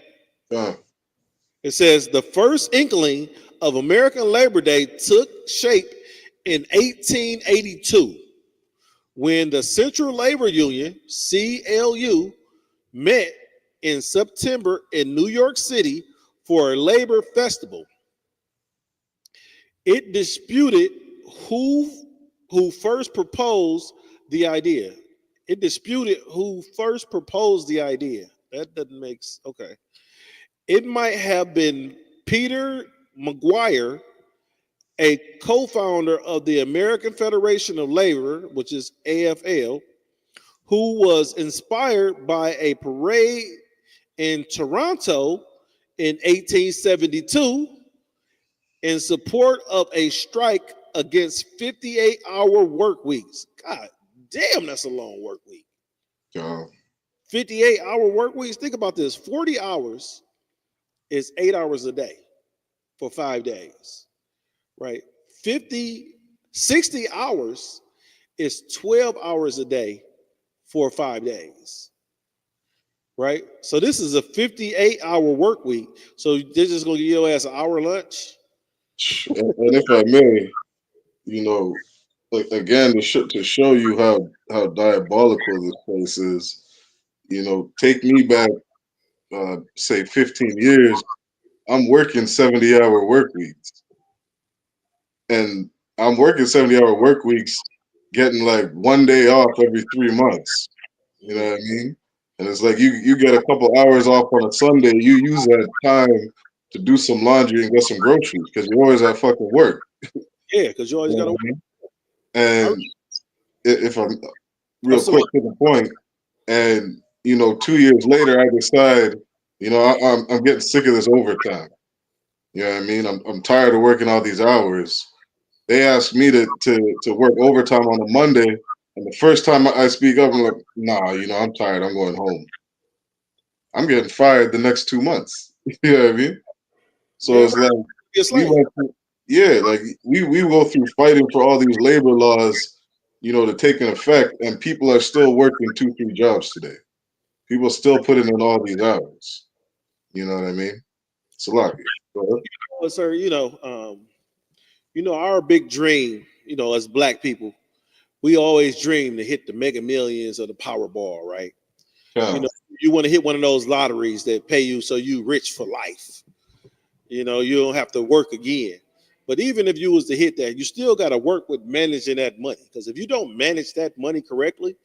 It says the first inkling of American Labor Day took shape in 1882 when the Central Labor Union, CLU, met in September in New York City for a labor festival. It disputed who first proposed the idea. It disputed who first proposed the idea. That doesn't make sense. Okay. It might have been Peter McGuire, a co-founder of the American Federation of Labor, which is AFL, who was inspired by a parade in Toronto in 1872 in support of a strike against 58-hour work weeks. God damn, that's a long work week. 58-hour work weeks. Think about this. 40 hours is 8 hours a day for 5 days, right? 60 hours is 12 hours a day for 5 days, right? So this is a 58-hour work week. So they're just going to give your ass an hour lunch? And if I may, again, to show you how diabolical this place is, take me back, say 15 years. I'm working 70-hour work weeks, and I'm working 70-hour work weeks, getting like 1 day off every 3 months. You know what I mean? And it's like you get a couple hours off on a Sunday. You use that time to do some laundry and get some groceries because you're always at fucking work. Yeah, because you always got to work. And if I'm real quick to the point, and 2 years later, I decide, I'm getting sick of this overtime. You know what I mean? I'm tired of working all these hours. They asked me to work overtime on a Monday, and the first time I speak up, I'm like, nah, I'm tired. I'm going home. I'm getting fired the next 2 months. You know what I mean? So it's like, we go through fighting for all these labor laws, to take an effect, and people are still working 2-3 jobs today. People still putting in all these hours. You know what I mean? It's a lot. Well, sir, our big dream, as black people, we always dream to hit the Mega Millions or the Powerball, right? Yeah. You want to hit one of those lotteries that pay you so you rich for life. You don't have to work again. But even if you was to hit that, you still got to work with managing that money. Because if you don't manage that money correctly,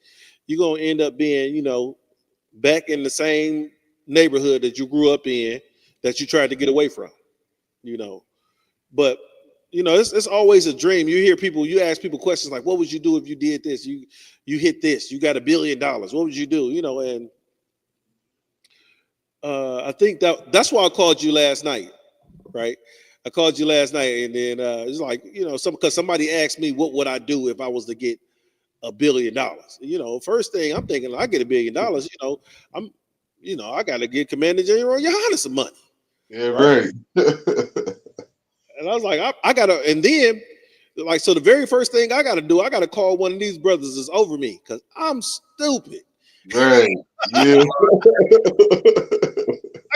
you're going to end up being, back in the same neighborhood that you grew up in that you tried to get away from, But, it's always a dream. You ask people questions like, what would you do if you did this? You hit this, you got $1 billion. What would you do? And I think that's why I called you last night, right? I called you last night, and then it's like, because somebody asked me what would I do if I was to get $1 billion. First thing I'm thinking, I get $1 billion. I got to get Commander General Johannes some money. Yeah, right. And I was like, I gotta, and then so the very first thing I gotta do, I gotta call one of these brothers that's over me because I'm stupid. Right. Yeah.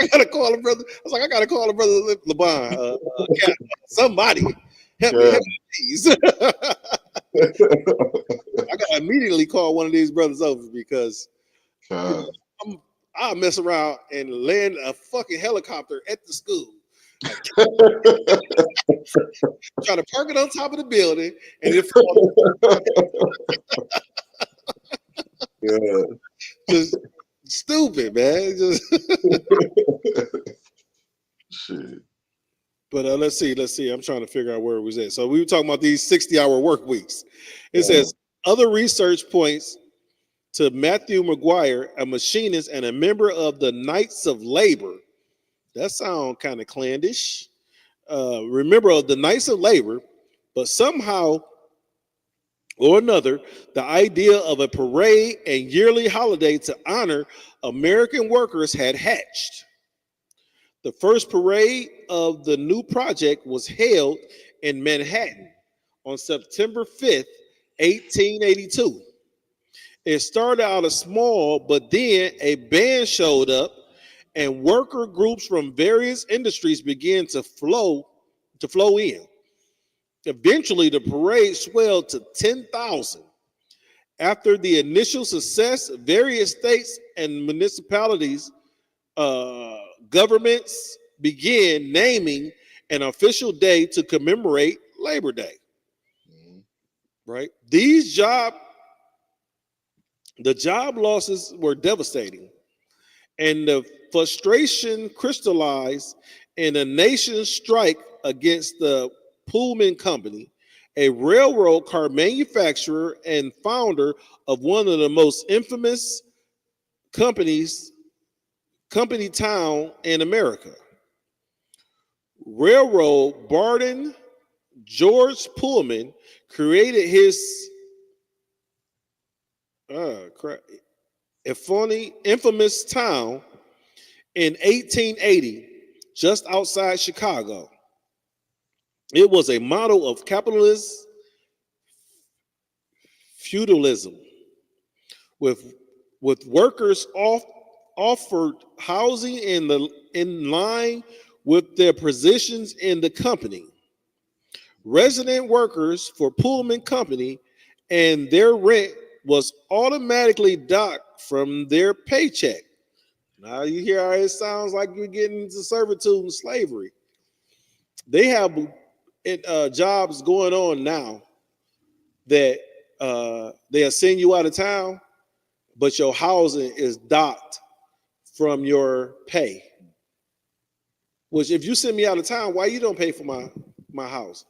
I gotta call a brother. I was like, I gotta call a brother LeBron. Somebody help me, please. I gotta immediately call one of these brothers over because I'll mess around and land a fucking helicopter at the school. Try to park it on top of the building and Yeah. Just stupid, man. Just Shit. but let's see. I'm trying to figure out where it was at. So we were talking about these 60-hour work weeks. It says other research points to Matthew McGuire, a machinist and a member of the Knights of Labor. That sounds kind of clandish. Remember of the Knights of Labor, but somehow or another, the idea of a parade and yearly holiday to honor American workers had hatched. The first parade of the new project was held in Manhattan on September 5th, 1882. It started out as small, but then a band showed up and worker groups from various industries began to flow in. Eventually, the parade swelled to 10,000. After the initial success, various states and municipalities, governments began naming an official day to commemorate Labor Day. Right? The job losses were devastating, and the frustration crystallized in a nation's strike against the Pullman Company, a railroad car manufacturer and founder of one of the most infamous company town in America. Railroad Baron George Pullman created his infamous town in 1880, just outside Chicago. It was a model of capitalist feudalism, with workers offered housing in line with their positions in the company. Resident workers for Pullman Company and their rent was automatically docked from their paycheck. Now you hear how it sounds like you're getting into servitude and slavery. They have jobs going on now that they'll send you out of town, but your housing is docked from your pay. Which if you send me out of town, why you don't pay for my house?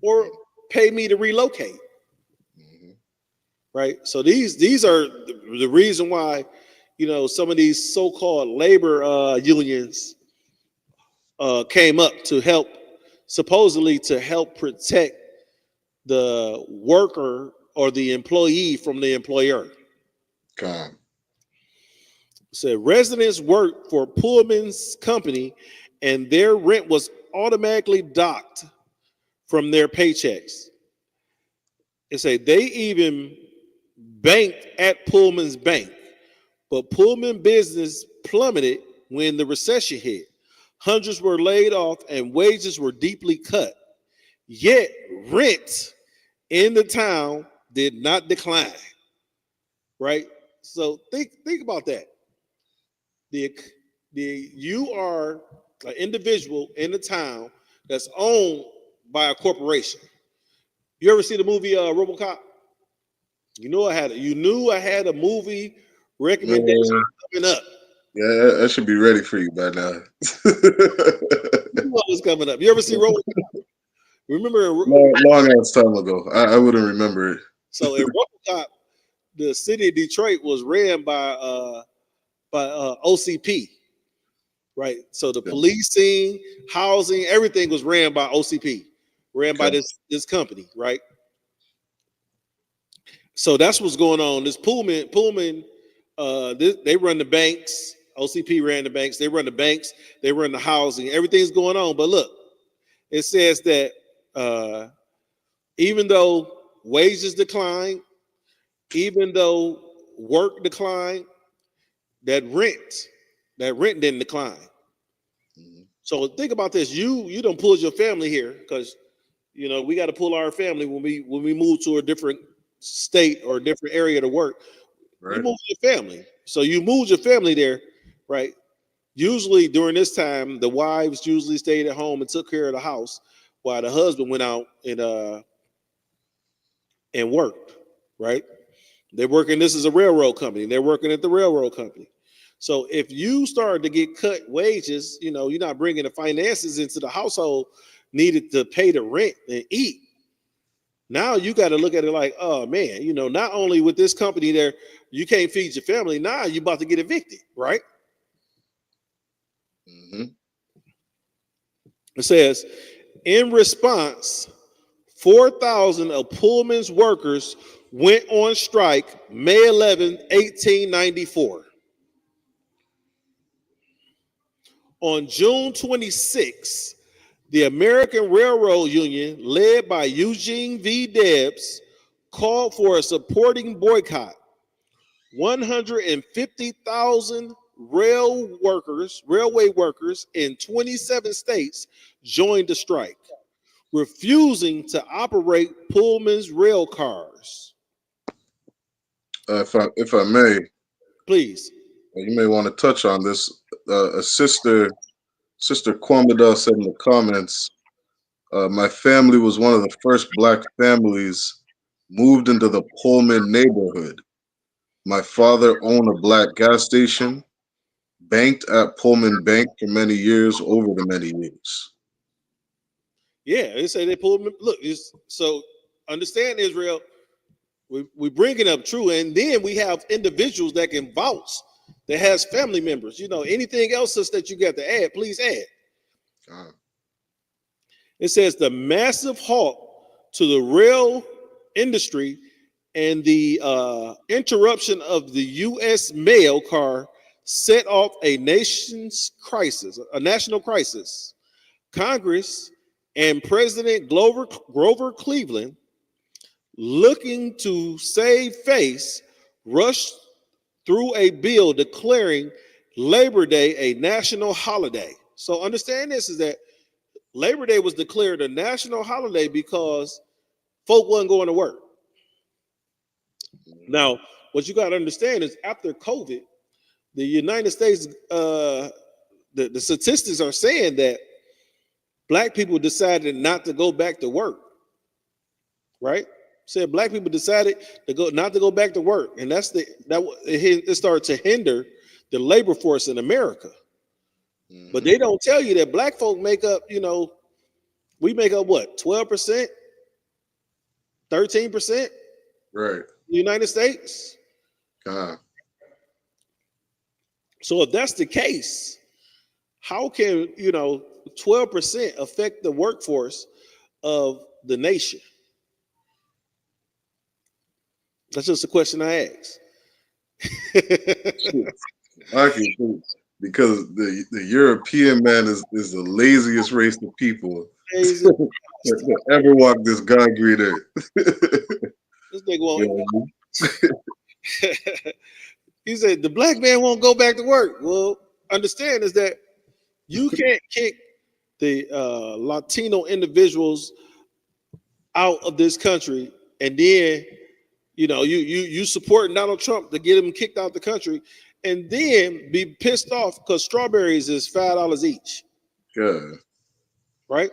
Or pay me to relocate. Right? So these are the reason why, some of these so-called labor unions came up to help, supposedly to help protect the worker or the employee from the employer. God. Said residents worked for Pullman's company and their rent was automatically docked from their paychecks. It said they even banked at Pullman's bank, but Pullman business plummeted when the recession hit. Hundreds were laid off and wages were deeply cut. Yet rent in the town did not decline. Right? So think about that. You are an individual in the town that's owned by a corporation. You ever see the movie RoboCop? You knew I had a movie recommendation coming up. Yeah, I should be ready for you by now. What was coming up? You ever see RoboCop? Remember? Long ass time ago. I wouldn't remember it. So in RoboCop, the city of Detroit was ran by OCP, right? So the policing, housing, everything was ran by OCP, ran by this company, right? So that's what's going on. This Pullman, they run the banks. OCP ran the banks. They run the banks. They run the housing. Everything's going on. But look, it says that even though wages decline, even though work declined, that rent didn't decline. So think about this. You don't pull your family here because we got to pull our family when we move to a different state or a different area to work. Right. You move your family. So you moved your family there, right? Usually during this time, the wives usually stayed at home and took care of the house while the husband went out and worked, right? They're working, this is a railroad company. They're working at the railroad company. So if you start to get cut wages, you know, you're not bringing the finances into the household needed to pay the rent and eat. Now you got to look at it like, oh man, you know, not only with this company there, you can't feed your family. Now you're about to get evicted, right? Mm-hmm. It says, in response, 4,000 of Pullman's workers went on strike May 11, 1894. On June 26, the American Railroad Union, led by Eugene V. Debs, called for a supporting boycott. 150,000 railway workers in 27 states joined the strike, refusing to operate Pullman's rail cars. If I may, please, you may want to touch on this. A sister Kwamada said in the comments, my family was one of the first black families moved into the Pullman neighborhood. My father owned a black gas station, banked at Pullman Bank for many years, over the many years. Yeah, they say they pulled. Look, so understand, Israel. We bring it up true, and then we have individuals that can vouch, that has family members. You know, anything else that you got to add, please add. It says the massive halt to the rail industry and the interruption of the U.S. mail car set off a national crisis. Congress and President Grover Cleveland, looking to save face, rushed through a bill declaring Labor Day a national holiday. So understand this, is that Labor Day was declared a national holiday because folk wasn't going to work. Now, what you got to understand is after COVID, the United States, the statistics are saying that black people decided not to go back to work, right? Said black people decided not to go back to work, and it started to hinder the labor force in America. Mm-hmm. But they don't tell you that black folk make up, you know, we make up what, 12%, 13%, right? The United States. So if that's the case, how can 12% affect the workforce of the nation? That's just a question I ask. Because the European man is the laziest race of people that ever walked this God green earth. This nigga won't. He said the black man won't go back to work. Well, understand is that you can't kick the Latino individuals out of this country, and then you supporting Donald Trump to get him kicked out the country, and then be pissed off because strawberries is $5 each. Good. Right?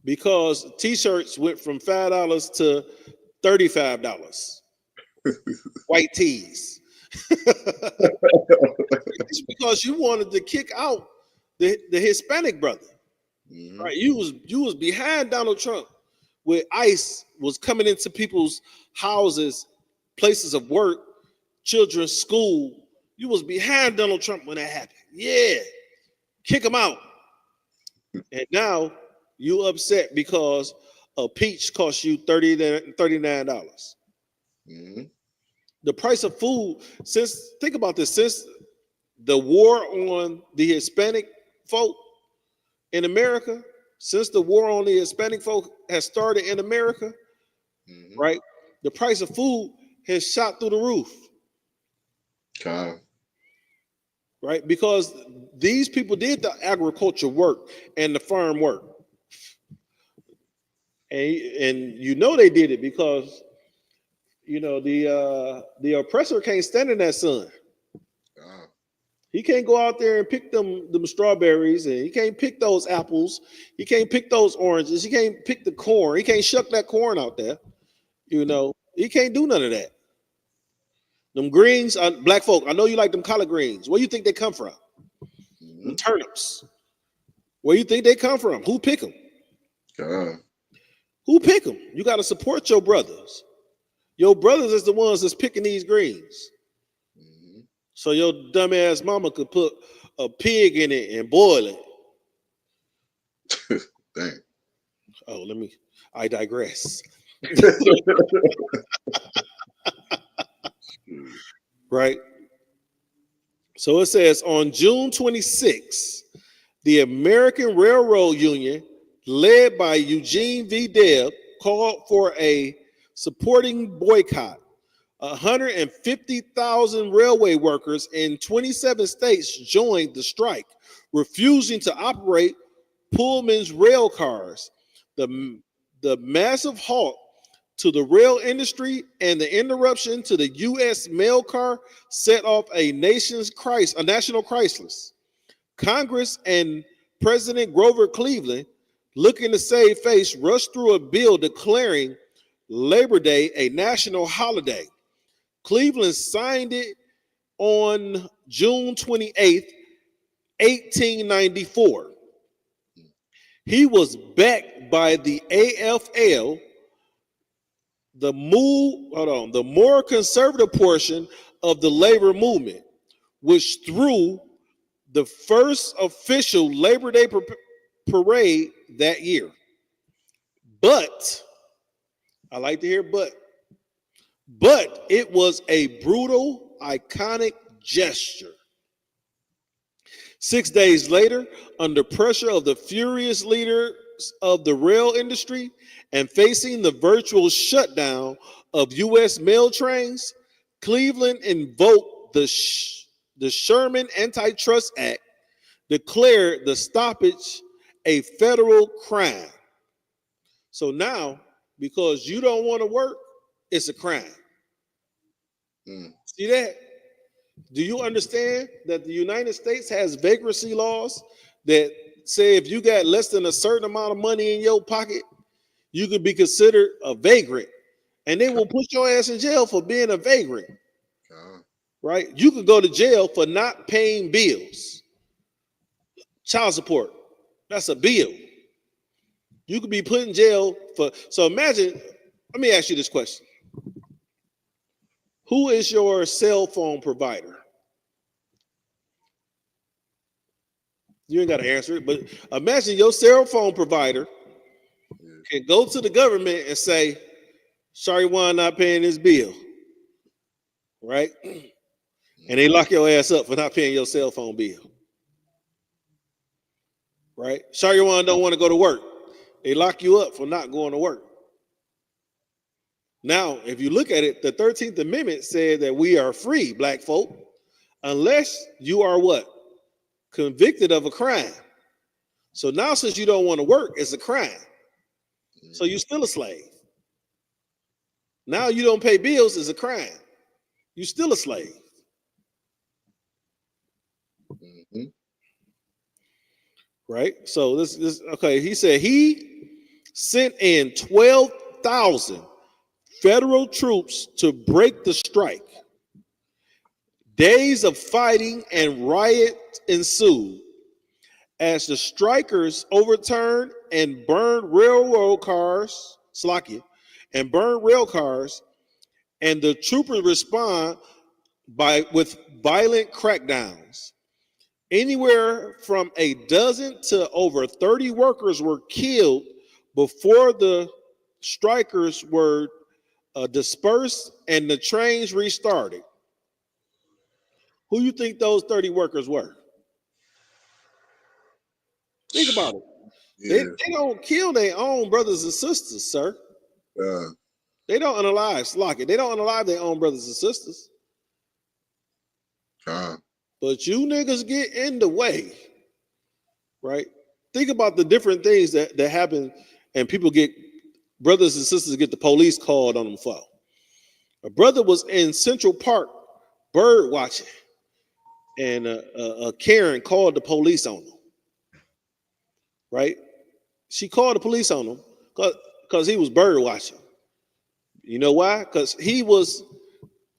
Because t-shirts went from $5 to $35. White tees. It's because you wanted to kick out the Hispanic brother. Mm-hmm. Right? You was behind Donald Trump, where ICE was coming into people's houses, places of work, children's school. You was behind Donald Trump when that happened. Yeah. Kick him out. And now you upset because a peach costs you $39. Mm-hmm. The price of food, think about this, since the war on the Hispanic folk in America, since the war on the Hispanic folk has started in America, mm-hmm. right? The price of food has shot through the roof. Right? Because these people did the agriculture work and the farm work. And they did it because the oppressor can't stand in that sun. He can't go out there and pick them strawberries, and he can't pick those apples. He can't pick those oranges. He can't pick the corn. He can't shuck that corn out there. He You can't do none of that. Them greens, black folk, I know you like them collard greens. Where do you think they come from? Them turnips. Where you think they come from? Who pick them? Who pick them? You got to support your brothers. Your brothers is the ones that's picking these greens. So your dumbass mama could put a pig in it and boil it. Dang. Oh, I digress. Right? So it says on June 26, the American Railroad Union, led by Eugene V. Debb, called for a supporting boycott. 150,000 railway workers in 27 states joined the strike, refusing to operate Pullman's rail cars. The massive halt to the rail industry and the interruption to the U.S. mail car set off a national crisis. Congress and President Grover Cleveland, looking to save face, rushed through a bill declaring Labor Day a national holiday. Cleveland signed it on June 28th, 1894. He was backed by the AFL, the more conservative portion of the labor movement, which threw the first official Labor Day parade that year. But, I like to hear but it was a brutal, iconic gesture. 6 days later, under pressure of the furious leaders of the rail industry and facing the virtual shutdown of U.S. mail trains, Cleveland invoked the Sherman Antitrust Act, declared the stoppage a federal crime. So now, because you don't want to work, it's a crime. See that? Do you understand that the United States has vagrancy laws that say if you got less than a certain amount of money in your pocket, you could be considered a vagrant, and they will put your ass in jail for being a vagrant. Right? You could go to jail for not paying bills. Child support, that's a bill. You could be put in jail for, so imagine, let me ask you this question. Who is your cell phone provider? You ain't got to answer it, but imagine your cell phone provider can go to the government and say, sorry, one not paying this bill, right? And they lock your ass up for not paying your cell phone bill, right? Sorry, one don't want to go to work. They lock you up for not going to work. Now, if you look at it, the 13th Amendment said that we are free, black folk, unless you are what? Convicted of a crime. So now, since you don't want to work, it's a crime. So you're still a slave. Now you don't pay bills, it's a crime. You're still a slave. Right? So this okay, he said he sent in 12,000 federal troops to break the strike. Days of fighting and riot ensued as the strikers overturned and burned railroad cars, and burned rail cars, and the troopers respond with violent crackdowns. Anywhere from a dozen to over 30 workers were killed before the strikers were dispersed and the trains restarted. Who you think those 30 workers were? Think about it. Yeah. They don't kill their own brothers and sisters, sir. They don't unalive, they don't unalive their own brothers and sisters. But you niggas get in the way, right? Think about the different things that happen, and brothers and sisters get the police called on them for. A brother was in Central Park bird watching, and a Karen called the police on him, right? She called the police on him because he was bird watching. You know why? Because he was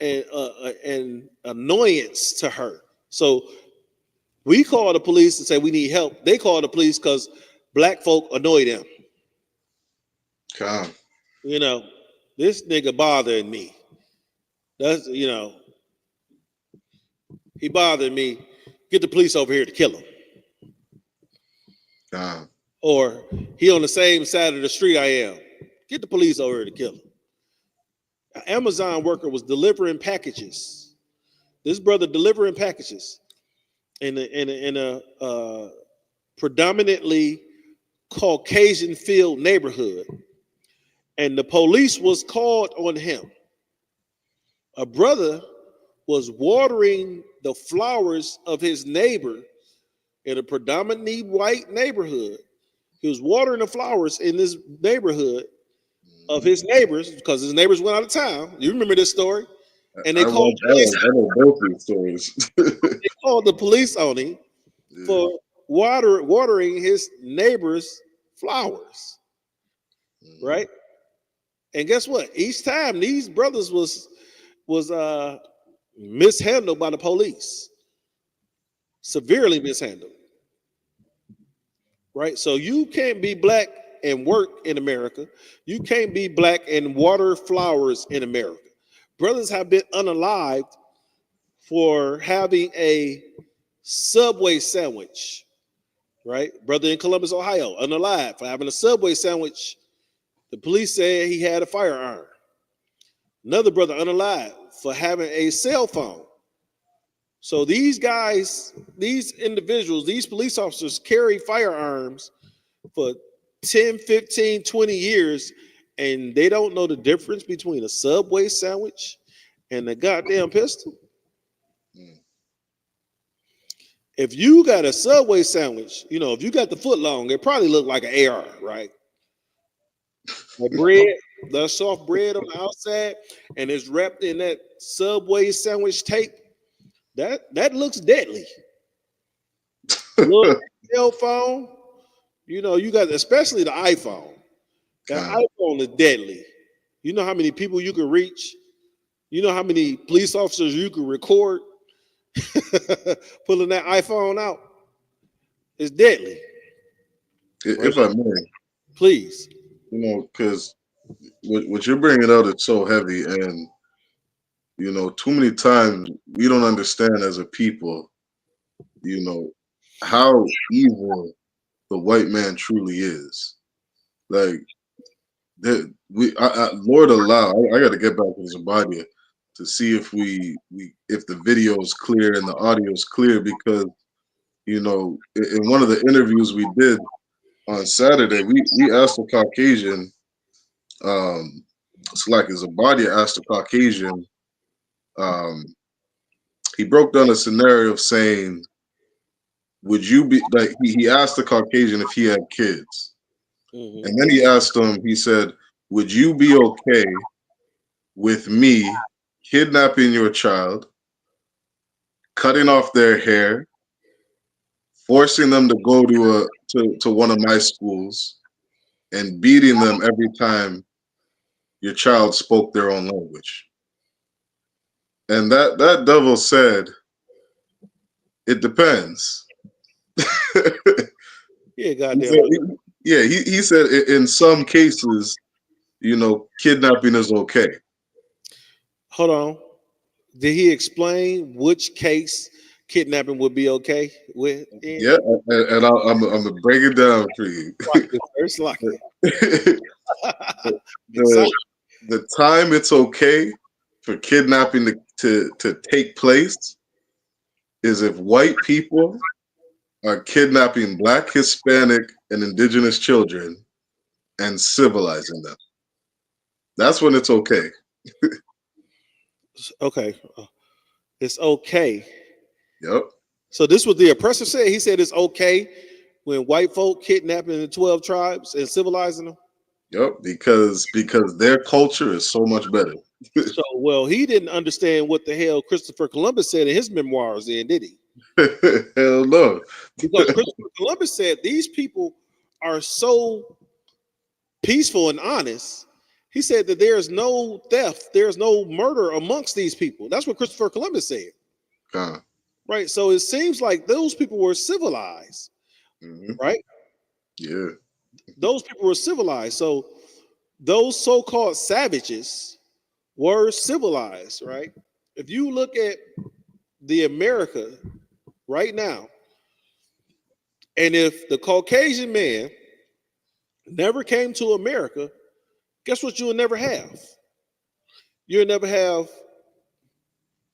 an annoyance to her. So we call the police and say we need help. They call the police because black folk annoy them. Calm. You know, this nigga bothering me. That's, you know, he bothered me. Get the police over here to kill him. Calm. Or he on the same side of the street I am. Get the police over here to kill him. An Amazon worker was delivering packages. This brother delivering packages in a predominantly Caucasian filled neighborhood. And the police was called on him. A brother was watering the flowers of his neighbor in a predominantly white neighborhood. He was watering the flowers in this neighborhood of his neighbors because his neighbors went out of town. You remember this story? And they called I know both these stories. they called the police on him for watering his neighbor's flowers. Right? And guess what? Each time these brothers was mishandled by the police. Severely mishandled. Right? So you can't be black and work in America. You can't be black and water flowers in America. Brothers have been unalived for having a Subway sandwich. Right? Brother in Columbus, Ohio, unalive for having a Subway sandwich. The police said he had a firearm. Another brother unalive for having a cell phone. So these guys, these individuals, these police officers carry firearms for 10, 15, 20 years, and they don't know the difference between a Subway sandwich and a goddamn pistol. If you got a Subway sandwich, you know, if you got the foot long, it probably looked like an AR, right? The bread, the soft bread on the outside, and it's wrapped in that Subway sandwich tape. That looks deadly. Look, cell phone, you know, you got especially the iPhone. That iPhone is deadly. You know how many people you can reach. You know how many police officers you can record. Pulling that iPhone out. It's deadly. If I may, please. You know, because what you're bringing out is so heavy, and you know, too many times we don't understand as a people, you know, how evil the white man truly is. Like, Lord allow, I got to get back to Zimbabwe to see if if the video is clear and the audio is clear, because you know, in one of the interviews we did on Saturday, we asked a Caucasian, it's like Zimbabwe asked a Caucasian, he broke down a scenario of saying, would you be like, he asked the Caucasian if he had kids. And then he asked him, he said, would you be okay with me kidnapping your child, cutting off their hair, forcing them to go to one of my schools, and beating them every time your child spoke their own language? And that devil said, it depends. Yeah, goddamn. He said in some cases, you know, kidnapping is okay. Hold on. Did he explain which case kidnapping would be okay with? Yeah, and I'm gonna break it down for you. The time it's okay for kidnapping to take place is if white people are kidnapping Black, Hispanic, and indigenous children and civilizing them. That's when it's okay. Okay. It's okay. Yep. So this was the oppressor said. He said it's okay when white folk kidnapping the 12 tribes and civilizing them. Yep, because their culture is so much better. So, well, he didn't understand what the hell Christopher Columbus said in his memoirs, then, did he? Hell no. Because Christopher Columbus said these people are so peaceful and honest He said that there is no theft, there is no murder amongst these people. That's what Christopher Columbus said. Right. So it seems like those people were civilized. Right? Yeah. Those people were civilized. So those so-called savages were civilized, right? If you look at the America right now, and if the Caucasian man never came to America, guess what you will never have? You'll never have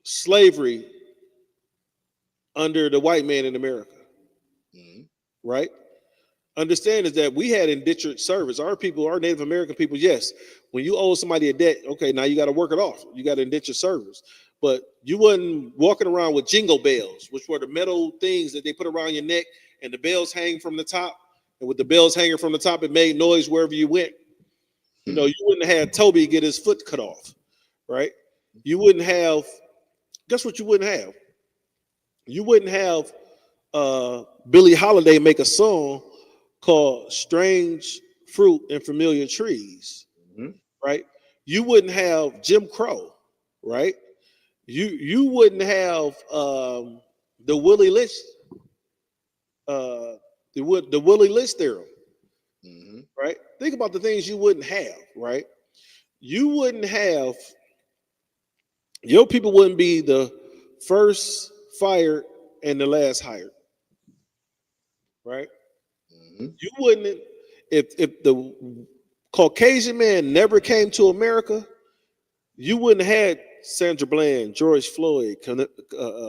slavery under the white man in America, right? Understand is that we had indentured service. Our people, our Native American people, yes, when you owe somebody a debt, okay, now you got to work it off. You got indentured service. But you wasn't walking around with jingle bells, which were the metal things that they put around your neck, and the bells hang from the top. And with the bells hanging from the top, it made noise wherever you went. You know, you wouldn't have Toby get his foot cut off, right? You wouldn't have, guess what you wouldn't have? You wouldn't have Billie Holiday make a song called Strange Fruit and Familiar Trees, right? You wouldn't have Jim Crow, right? You wouldn't have the Willie Lynch, the Willie Lynch theorem, right? Think about the things you wouldn't have, right? You wouldn't have, your people wouldn't be the first fired and the last hired, right? You wouldn't, if the Caucasian man never came to America, you wouldn't have had Sandra Bland, George Floyd,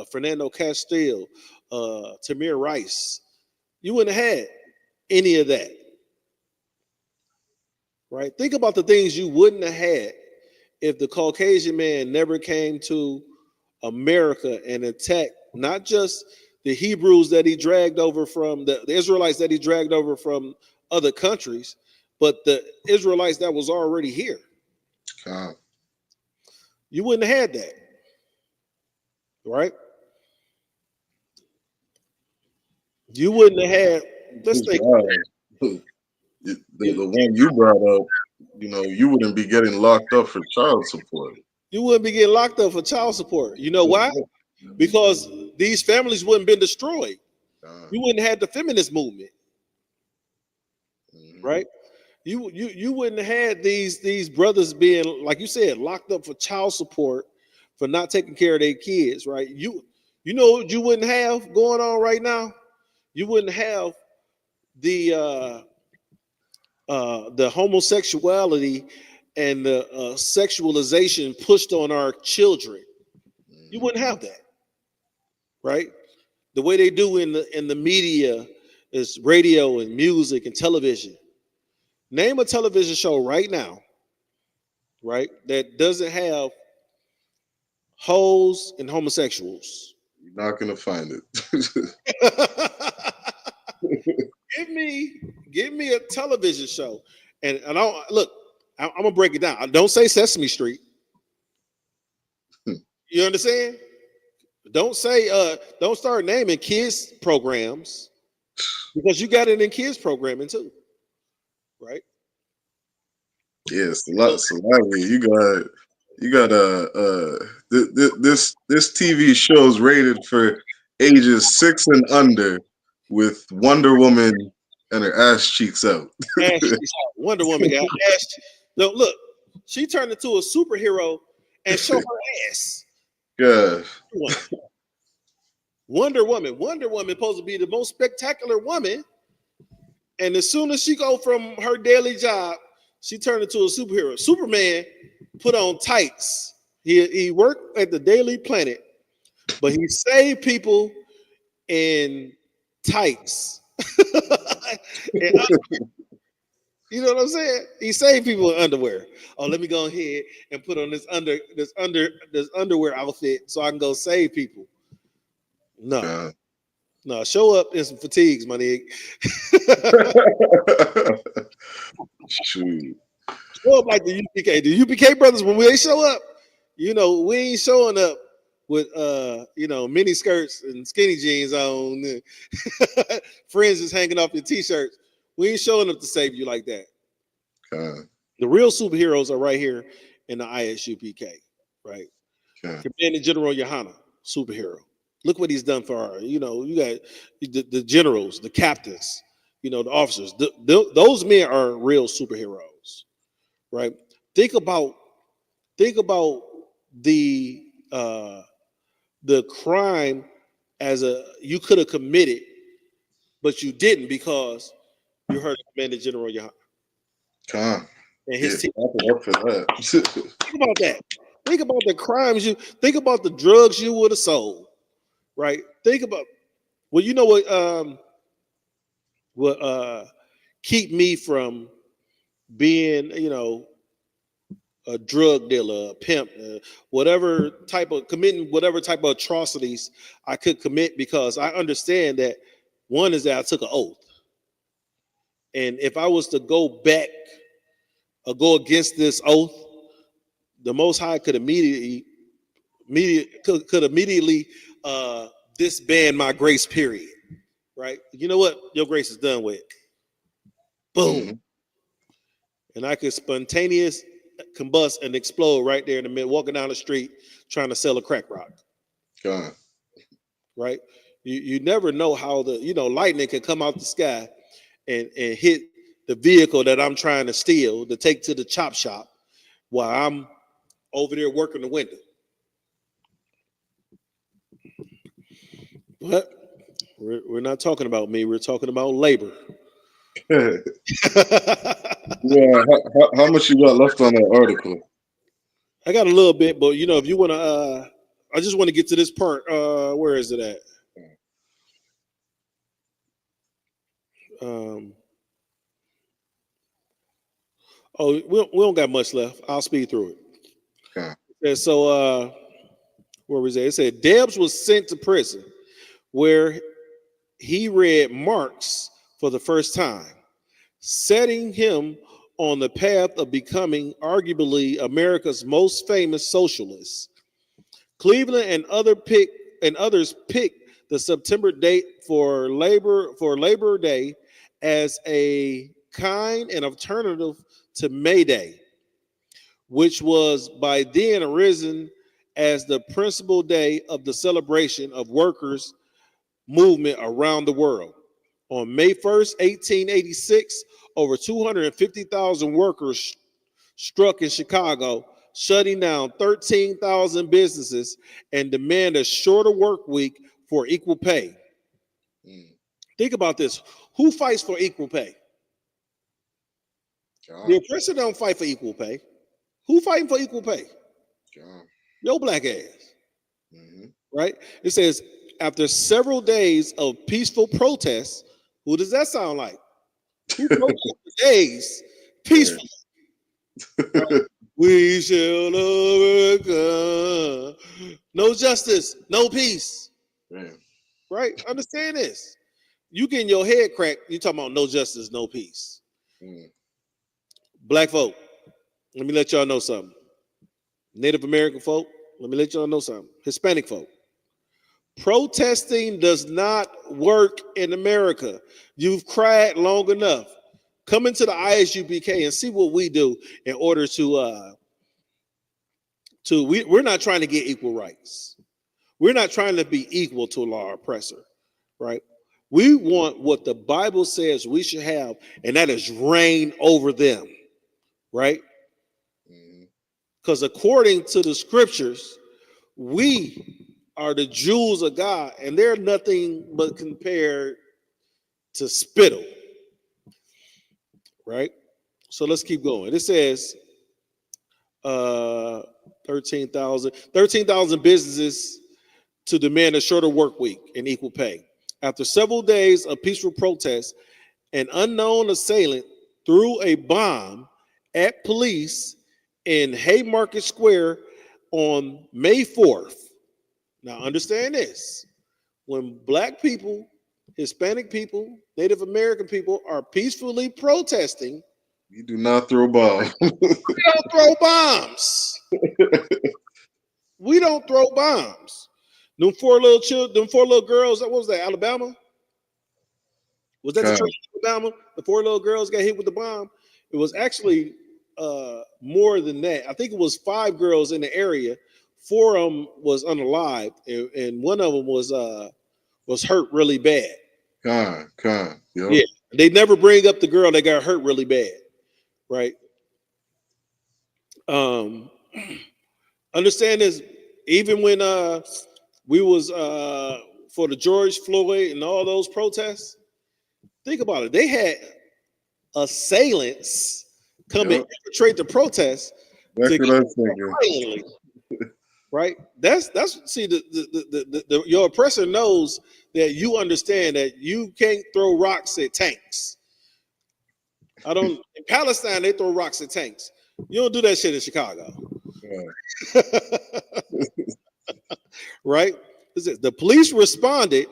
Fernando Castile, Tamir Rice. You wouldn't have had any of that, right? Think about the things you wouldn't have had if the Caucasian man never came to America and attacked not just the Hebrews that he dragged over from the Israelites that he dragged over from other countries, but the Israelites that was already here. You wouldn't have had that, right? You wouldn't have had. Let's think. The one you brought up, you know, you wouldn't be getting locked up for child support. You wouldn't be getting locked up for child support. You know why? Because these families wouldn't been destroyed. You wouldn't have had the feminist movement, right? You wouldn't have had these brothers being, like you said, locked up for child support for not taking care of their kids, right? You know what you wouldn't have going on right now? You wouldn't have the homosexuality and the sexualization pushed on our children. You wouldn't have that, right? The way they do in the media is radio and music and television. Name a television show right now, right, that doesn't have hoes and homosexuals. You're not gonna find it. Give me a television show, and I don't look. I'm gonna break it down. Don't say Sesame Street. You understand? Don't say don't start naming kids programs because you got it in kids programming too, right? Yes, you got this TV show is rated for ages 6 and under with Wonder Woman and her ass cheeks out. Wonder Woman got ass cheeks. No, look, she turned into a superhero and showed her ass. Yeah. Wonder Woman supposed to be the most spectacular woman, and as soon as she go from her daily job, she turned into a superhero. Superman put on tights. He worked at the Daily Planet, but he saved people in tights. You know what I'm saying? He saved people in underwear. Oh, let me go ahead and put on this underwear outfit so I can go save people. No, no, show up in some fatigues, my nigga. Shoot. Show up like the UPK. The UPK brothers, when they show up, you know, we ain't showing up with mini skirts and skinny jeans on, fringes hanging off your t-shirts. We ain't showing up to save you like that. The real superheroes are right here in the ISUPK, right? Okay. Commanding General Yohana, superhero. Look what he's done for our, you got the generals, the captains, the officers. Those men are real superheroes, right? Think about the crime you could have committed, but you didn't because you heard Commander General Yohana Con. and Yeah, his team. up for that. Think about that. Think about the crimes think about the drugs you would have sold, right? Think about you know what keep me from being, a drug dealer, a pimp, committing whatever type of atrocities I could commit, because I understand that one is that I took an oath. And if I was to go back or go against this oath, the Most High could immediately disband my grace period, right? You know what? Your grace is done with. Boom. Mhm. And I could spontaneous combust and explode right there in the middle, walking down the street trying to sell a crack rock. Con. Right? You never know how lightning can come out the sky and hit the vehicle that I'm trying to steal to take to the chop shop while I'm over there working the window. But we're not talking about me. We're talking about labor. Yeah. How much you got left on that article? I got a little bit, but if you want to, I just want to get to this part. Where is it at? We don't got much left. I'll speed through it. Okay. And so, where was it? It said Debs was sent to prison where he read Marx for the first time, setting him on the path of becoming arguably America's most famous socialist. Cleveland and others picked the September date for Labor Day as a kind and alternative to May Day, which was by then arisen as the principal day of the celebration of workers' movement around the world. On May 1st, 1886, over 250,000 workers struck in Chicago, shutting down 13,000 businesses and demand a shorter work week for equal pay. Think about this. Who fights for equal pay? John. The oppressor don't fight for equal pay. Who fighting for equal pay? John. Your black ass. Mm-hmm. Right? It says, after several days of peaceful protests, who does that sound like? Who protested days peaceful? Right? We shall overcome. No justice, no peace. Man. Right? Understand this. You getting your head cracked, you talking about no justice, no peace. Black folk, let me let y'all know something. Native American folk, let me let y'all know something. Hispanic folk. Protesting does not work in America. You've cried long enough. Come into the ISUPK and see what we do in order to we're not trying to get equal rights. We're not trying to be equal to our oppressor, right? We want what the Bible says we should have, and that is reign over them, right? Because according to the scriptures, we are the jewels of God, and they're nothing but compared to spittle, right? So let's keep going. It says 13,000 businesses to demand a shorter work week and equal pay. After several days of peaceful protests, an unknown assailant threw a bomb at police in Haymarket Square on May 4th. Now understand this. When black people, Hispanic people, Native American people are peacefully protesting, you do not throw bombs. We don't throw bombs. We don't throw bombs. Them four little girls, what was that, Alabama? Was that the church in Alabama? The four little girls got hit with the bomb. It was actually more than that. I think it was 5 girls in the area. 4 of them was unalived, and one of them was hurt really bad. Con. Yep. Yeah, they never bring up the girl that got hurt really bad, right? Understand this. Even when we was for the George Floyd and all those protests, think about it. They had assailants come and infiltrate the protests. That's what I'm thinking. Violently, right? That's see the your oppressor knows that you understand that you can't throw rocks at tanks. In Palestine they throw rocks at tanks. You don't do that shit in Chicago. Yeah. Right? The police responded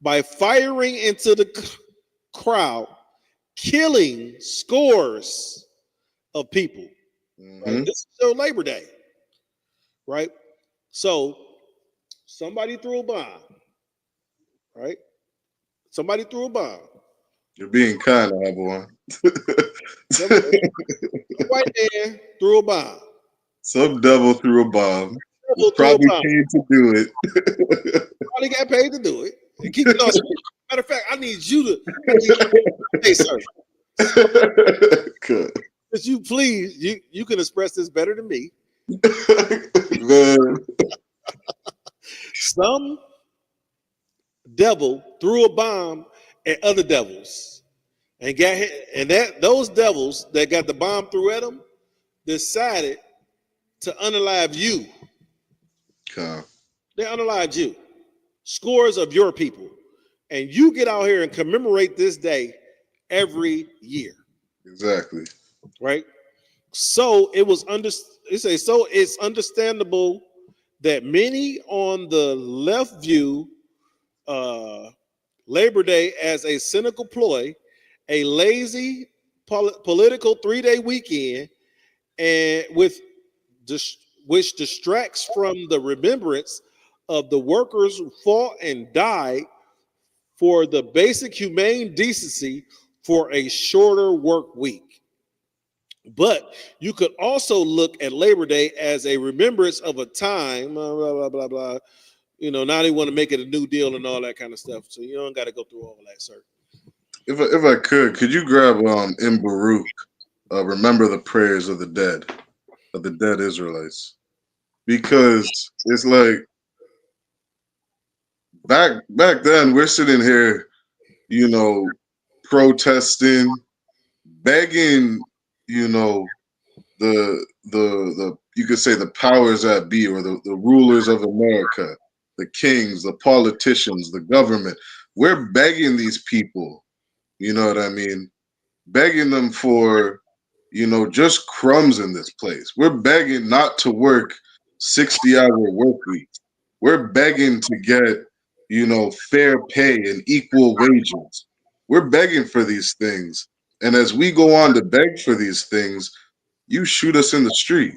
by firing into the crowd, killing scores of people. Right? This is still Labor Day, right? So somebody threw a bomb, right? Somebody threw a bomb. You're being kind, boy. Some white man threw a bomb. Some devil threw a bomb. Probably paid to do it. Probably got paid to do it. And keep it on. Matter of fact, I need you to. Hey, sir. Good. Could you please? You can express this better than me. Man. Some devil threw a bomb at other devils and got hit, and those devils that got the bomb threw at them decided to unalive you. Okay. They unalived you, scores of your people, and you get out here and commemorate this day every year. Exactly. Right. So it's understandable that many on the left view Labor Day as a cynical ploy, a lazy political 3-day weekend, and which distracts from the remembrance of the workers who fought and died for the basic humane decency for a shorter work week. But you could also look at Labor Day as a remembrance of a time, blah, blah, blah, blah. You know, now they want to make it a new deal and all that kind of stuff. So you don't got to go through all that, sir. If I could you grab in Baruch, remember the prayers of the dead Israelites? Because it's like back then we're sitting here, you know, protesting, begging, you know, the you could say the powers that be, or the rulers of America, the kings, the politicians, the government. We're begging these people, you know what I mean? Begging them for, you know, just crumbs in this place. We're begging not to work 60-hour work weeks. We're begging to get, you know, fair pay and equal wages. We're begging for these things. And as we go on to beg for these things, you shoot us in the street.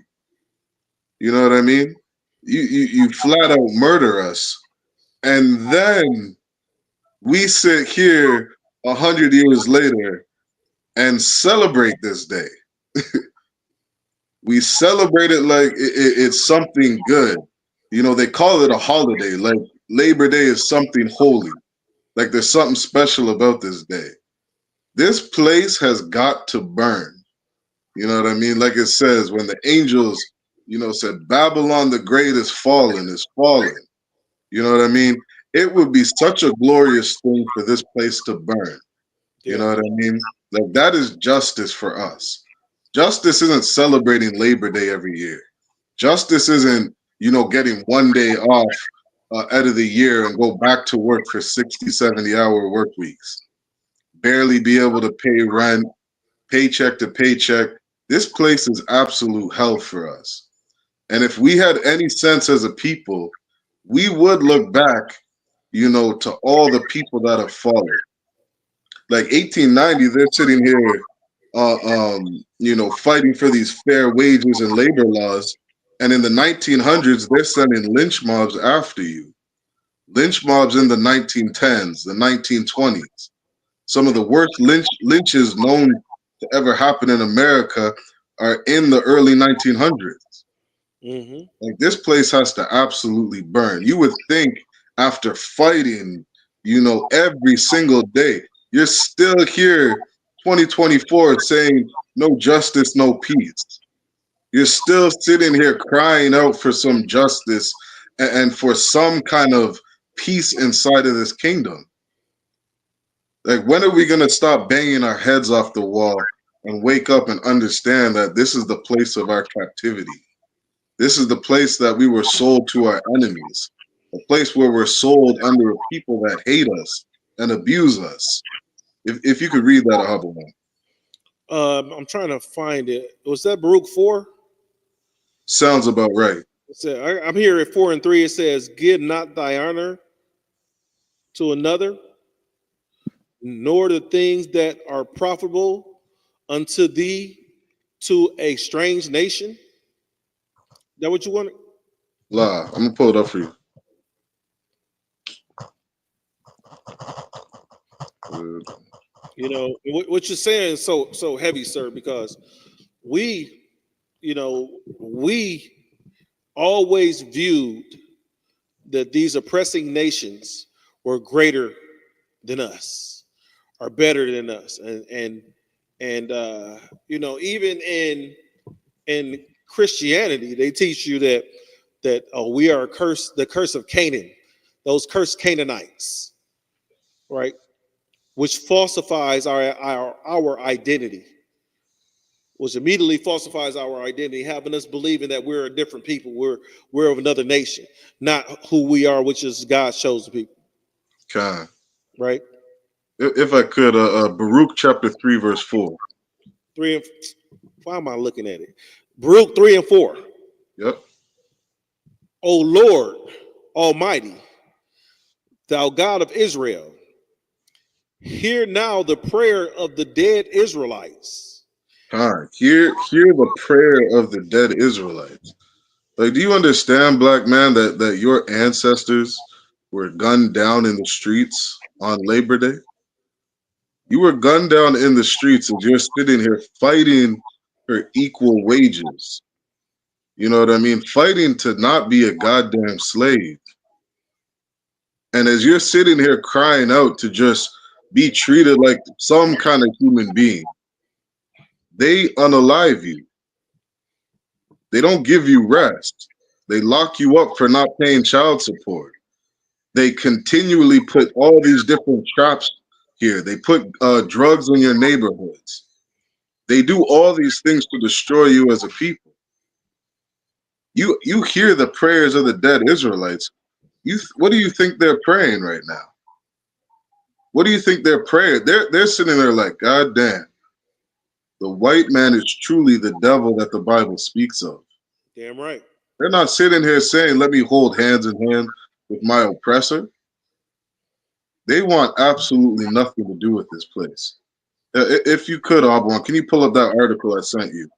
You know what I mean? You flat out murder us. And then we sit here 100 years later and celebrate this day. We celebrate it like it's something good. You know, they call it a holiday. Like Labor Day is something holy. Like there's something special about this day. This place has got to burn. You know what I mean? Like it says, when the angels, you know, said, Babylon the Great is fallen, is fallen. You know what I mean? It would be such a glorious thing for this place to burn. You know what I mean? Like that is justice for us. Justice isn't celebrating Labor Day every year. Justice isn't, you know, getting one day off out of the year and go back to work for 60, 70-hour work weeks. Barely be able to pay rent, paycheck to paycheck. This place is absolute hell for us. And if we had any sense as a people, we would look back, you know, to all the people that have fallen. Like 1890, they're sitting here, you know, fighting for these fair wages and labor laws. And in the 1900s, they're sending lynch mobs after you. Lynch mobs in the 1910s, the 1920s. Some of the worst lynches known to ever happen in America are in the early 1900s. Mm-hmm. Like this place has to absolutely burn. You would think after fighting, every single day, you're still here 2024 saying no justice, no peace. You're still sitting here crying out for some justice and for some kind of peace inside of this kingdom. Like, when are we going to stop banging our heads off the wall and wake up and understand that this is the place of our captivity? This is the place that we were sold to our enemies, a place where we're sold under a people that hate us and abuse us. If you could read that, Ahaba. I'm trying to find it. Was that Baruch 4? Sounds about right. I'm here at 4 and 3. It says, "Give not thy honor to another, nor the things that are profitable unto thee to a strange nation." Is that what you wanted? La, I'm gonna pull it up for you. What you're saying is so heavy, sir, because we always viewed that these oppressing nations were greater than us, are better than us, and even in Christianity, they teach you that we are cursed, the curse of Canaan, those cursed Canaanites, right? Which falsifies our identity, which immediately falsifies our identity, having us believing that we're a different people, we're of another nation, not who we are, which is God's chosen people. Okay. Right? If I could, Baruch chapter 3, verse 4. Why am I looking at it? Baruch 3 and 4. Yep. O Lord Almighty, thou God of Israel, hear now the prayer of the dead Israelites. Hear the prayer of the dead Israelites. Like, do you understand, black man, that your ancestors were gunned down in the streets on Labor Day? You were gunned down in the streets and you're sitting here fighting for equal wages. You know what I mean? Fighting to not be a goddamn slave. And as you're sitting here crying out to just be treated like some kind of human being, they unalive you. They don't give you rest. They lock you up for not paying child support. They continually put all these different traps here. They put drugs in your neighborhoods. They do all these things to destroy you as a people. You hear the prayers of the dead Israelites. What do you think they're praying right now? What do you think they're praying? They're sitting there like, God damn, the white man is truly the devil that the Bible speaks of. Damn right. They're not sitting here saying, let me hold hands in hand with my oppressor. They want absolutely nothing to do with this place. If you could, Auburn, can you pull up that article I sent you?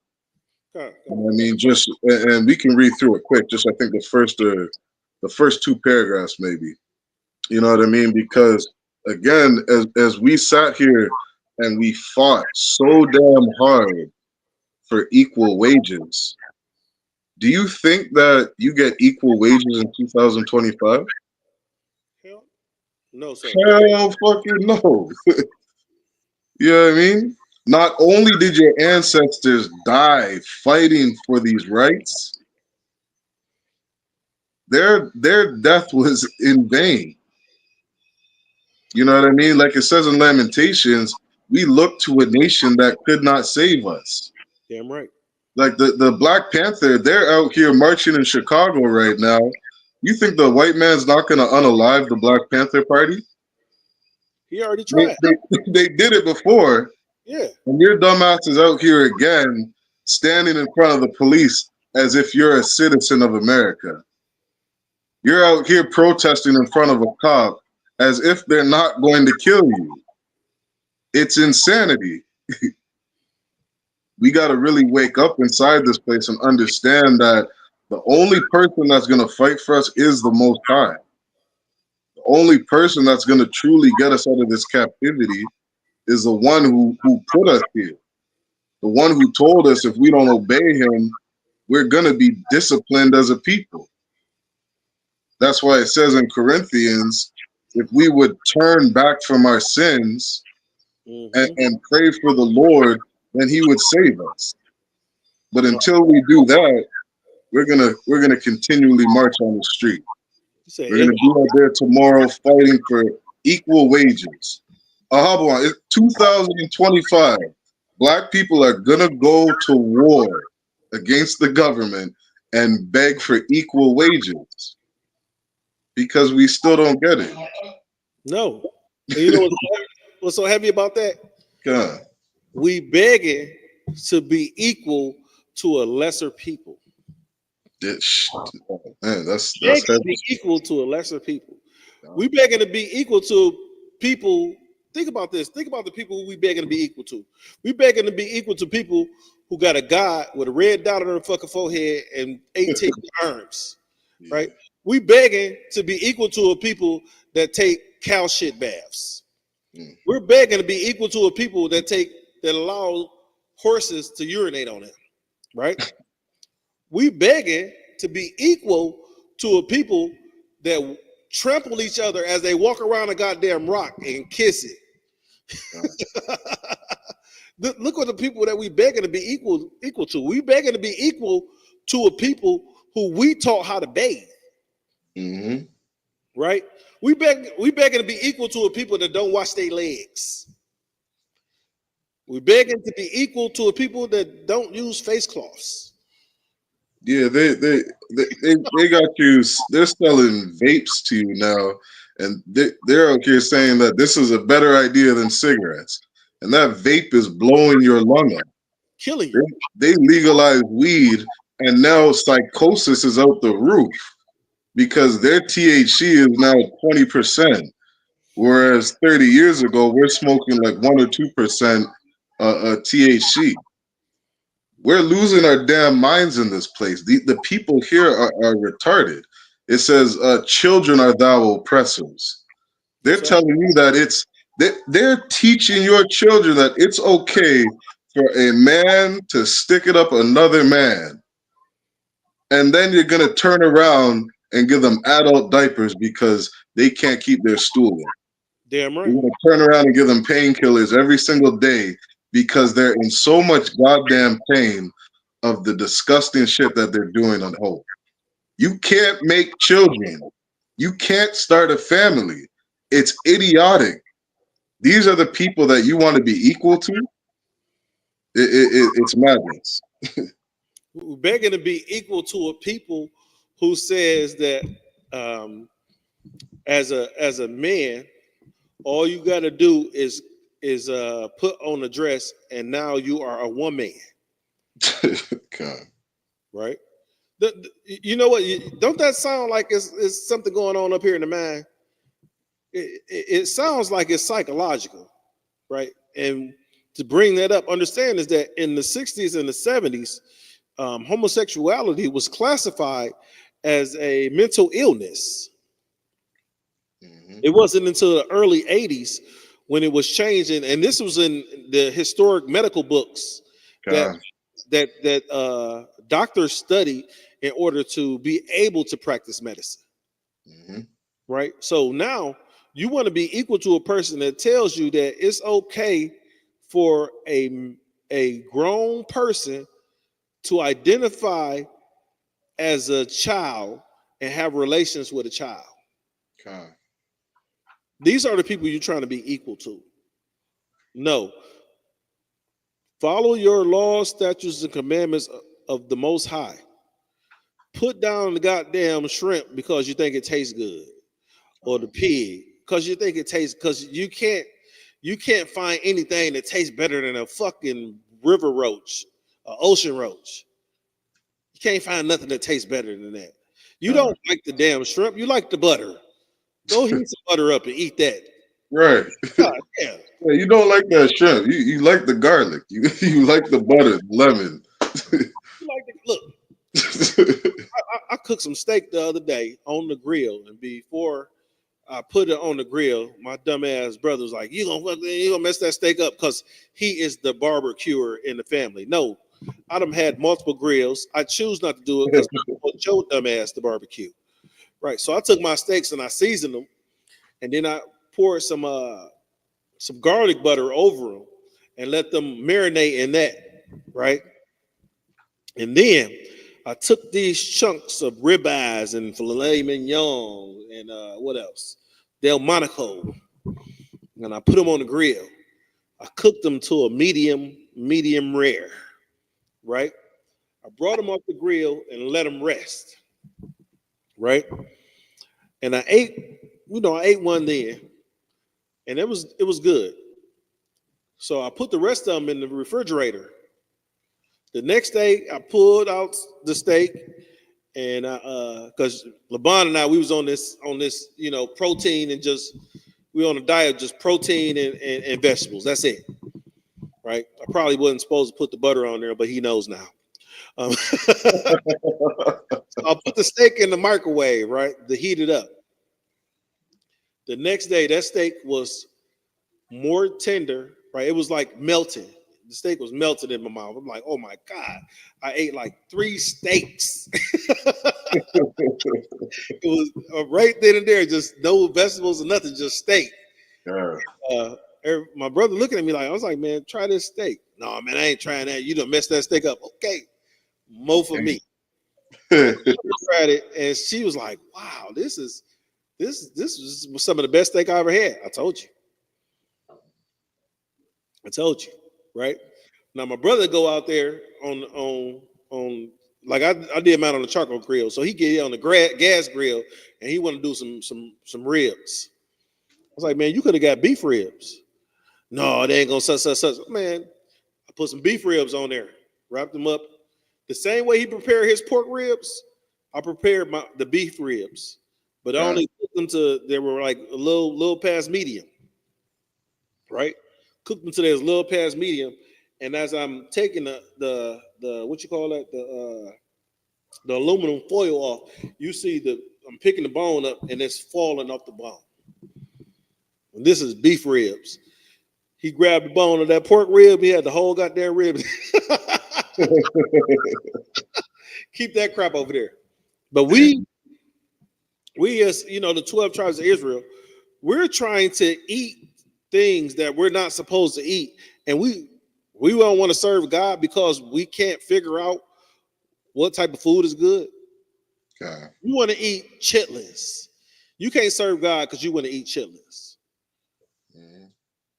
I mean, and we can read through it quick. Just I think the first two paragraphs, maybe. You know what I mean? Because again, as we sat here and we fought so damn hard for equal wages, do you think that you get equal wages in 2025? Hell no, sir. Hell fucking no. You know what I mean? Not only did your ancestors die fighting for these rights, their death was in vain. You know what I mean? Like it says in Lamentations, we look to a nation that could not save us. Damn right. Like the Black Panther, they're out here marching in Chicago right now. You think the white man's not going to unalive the Black Panther Party? He already tried. They did it before. Yeah. And your dumbass is out here again, standing in front of the police as if you're a citizen of America. You're out here protesting in front of a cop as if they're not going to kill you. It's insanity. We got to really wake up inside this place and understand that the only person that's going to fight for us is the Most High. The only person that's going to truly get us out of this captivity is the one who put us here. the one who told us if we don't obey him, we're going to be disciplined as a people. That's why it says in Corinthians, if we would turn back from our sins and pray for the Lord, then he would save us. But until we do that, we're gonna continually march on the street. We're gonna be out there tomorrow fighting for equal wages. Ahabwan, it's 2025. Black people are gonna go to war against the government and beg for equal wages because we still don't get it. No. And you know what's so heavy about that? God. We begging to be equal to a lesser people. Man, that's begging heavy. to be equal to a lesser people. We begging to be equal to people. Think about this. Think about the people who we begging to be equal to. We begging to be equal to people who got a God with a red dot on their fucking forehead and 18 arms, right? We begging to be equal to a people that take cow shit baths. We're begging to be equal to a people that allow horses to urinate on them, right? We begging to be equal to a people that trample each other as they walk around a goddamn rock and kiss it. Look at the people that we begging to be equal to. We begging to be equal to a people who we taught how to bathe. Right? We begging to be equal to a people that don't wash their legs. We begging to be equal to a people that don't use face cloths. Yeah, they got you. They're selling vapes to you now, and they're out here saying that this is a better idea than cigarettes, and that vape is blowing your lung up, killing you. They legalized weed, and now psychosis is out the roof because their THC is now 20%, whereas 30 years ago we're smoking like 1 or 2% THC. We're losing our damn minds in this place. The people here are retarded. It says, children are thou oppressors. They're telling you that they're teaching your children that it's okay for a man to stick it up another man. And then you're going to turn around and give them adult diapers because they can't keep their stool in. Damn right. You're going to turn around and give them painkillers every single day because they're in so much goddamn pain of the disgusting shit that they're doing on home. You can't make children. You can't start a family. It's idiotic. These are the people that you want to be equal to? It's madness. We're begging to be equal to a people who says that as a man, all you got to do is put on a dress, and now you are a woman. God. Right? You know what? Don't that sound like it's something going on up here in the mind? It sounds like it's psychological, right? And to bring that up, understand is that in the 60s and the 70s, homosexuality was classified as a mental illness. It wasn't until the early 80s when it was changing, and this was in the historic medical books that doctors study in order to be able to practice medicine. Right? So now you want to be equal to a person that tells you that it's okay for a grown person to identify as a child and have relations with a child. These are the people you're trying to be equal to. No. Follow your laws, statutes, and commandments of the Most High. Put down the goddamn shrimp because you think it tastes good, or the pig because you think it tastes. Because you can't find anything that tastes better than a fucking river roach, an ocean roach. You can't find nothing that tastes better than that. You don't like the damn shrimp. You like the butter. Go heat some butter up and eat that. Right. God, yeah. Yeah, you don't like that shrimp. You like the garlic. You like the butter, lemon. Look, I cooked some steak the other day on the grill, and before I put it on the grill. My dumbass brother was like, you gonna mess that steak up because he is the barbecuer in the family. No, I done had multiple grills. I choose not to do it because I want your dumbass to barbecue. Right. So I took my steaks and I seasoned them, and then I poured some garlic butter over them and let them marinate in that. Right. And then I took these chunks of ribeyes and filet mignon and what else? Del Monaco. And I put them on the grill. I cooked them to a medium rare. Right? I brought them off the grill and let them rest. Right? And I ate one then. And it was good. So I put the rest of them in the refrigerator. The next day, I pulled out the steak, and because LeBron and I, we was on this, protein and we on a diet, just protein and vegetables. That's it, right? I probably wasn't supposed to put the butter on there, but he knows now. So I'll put the steak in the microwave, right, to heat it up. The next day, that steak was more tender, right? It was like melting. The steak was melted in my mouth. I'm like, oh my God, I ate like 3 steaks. It was right then and there, just no vegetables or nothing, just steak. Yeah. My brother looking at me like, I was like, man, try this steak. No, man, I ain't trying that. You done messed that steak up. Okay, more for me. I tried it, and she was like, wow, this is some of the best steak I ever had. I told you. Right now, my brother go out there on like I did mine on the charcoal grill, so he get on the gas grill and he want to do some ribs. I was like, man, you could have got beef ribs. No, they ain't gonna such. Man, I put some beef ribs on there, wrapped them up the same way he prepared his pork ribs. I prepared the beef ribs, but I only put them they were like a little past medium, right? Cooked them till they was a little past medium, and as I'm taking the what you call that, the aluminum foil off, you see I'm picking the bone up and it's falling off the bone. And this is beef ribs. He grabbed the bone of that pork rib. He had the whole goddamn rib. Keep that crap over there. But we as the 12 tribes of Israel, we're trying to eat things that we're not supposed to eat, and we don't want to serve God because we can't figure out what type of food is good. Yeah. You want to eat chitlins. You can't serve God because you want to eat chitlins. Mm-hmm.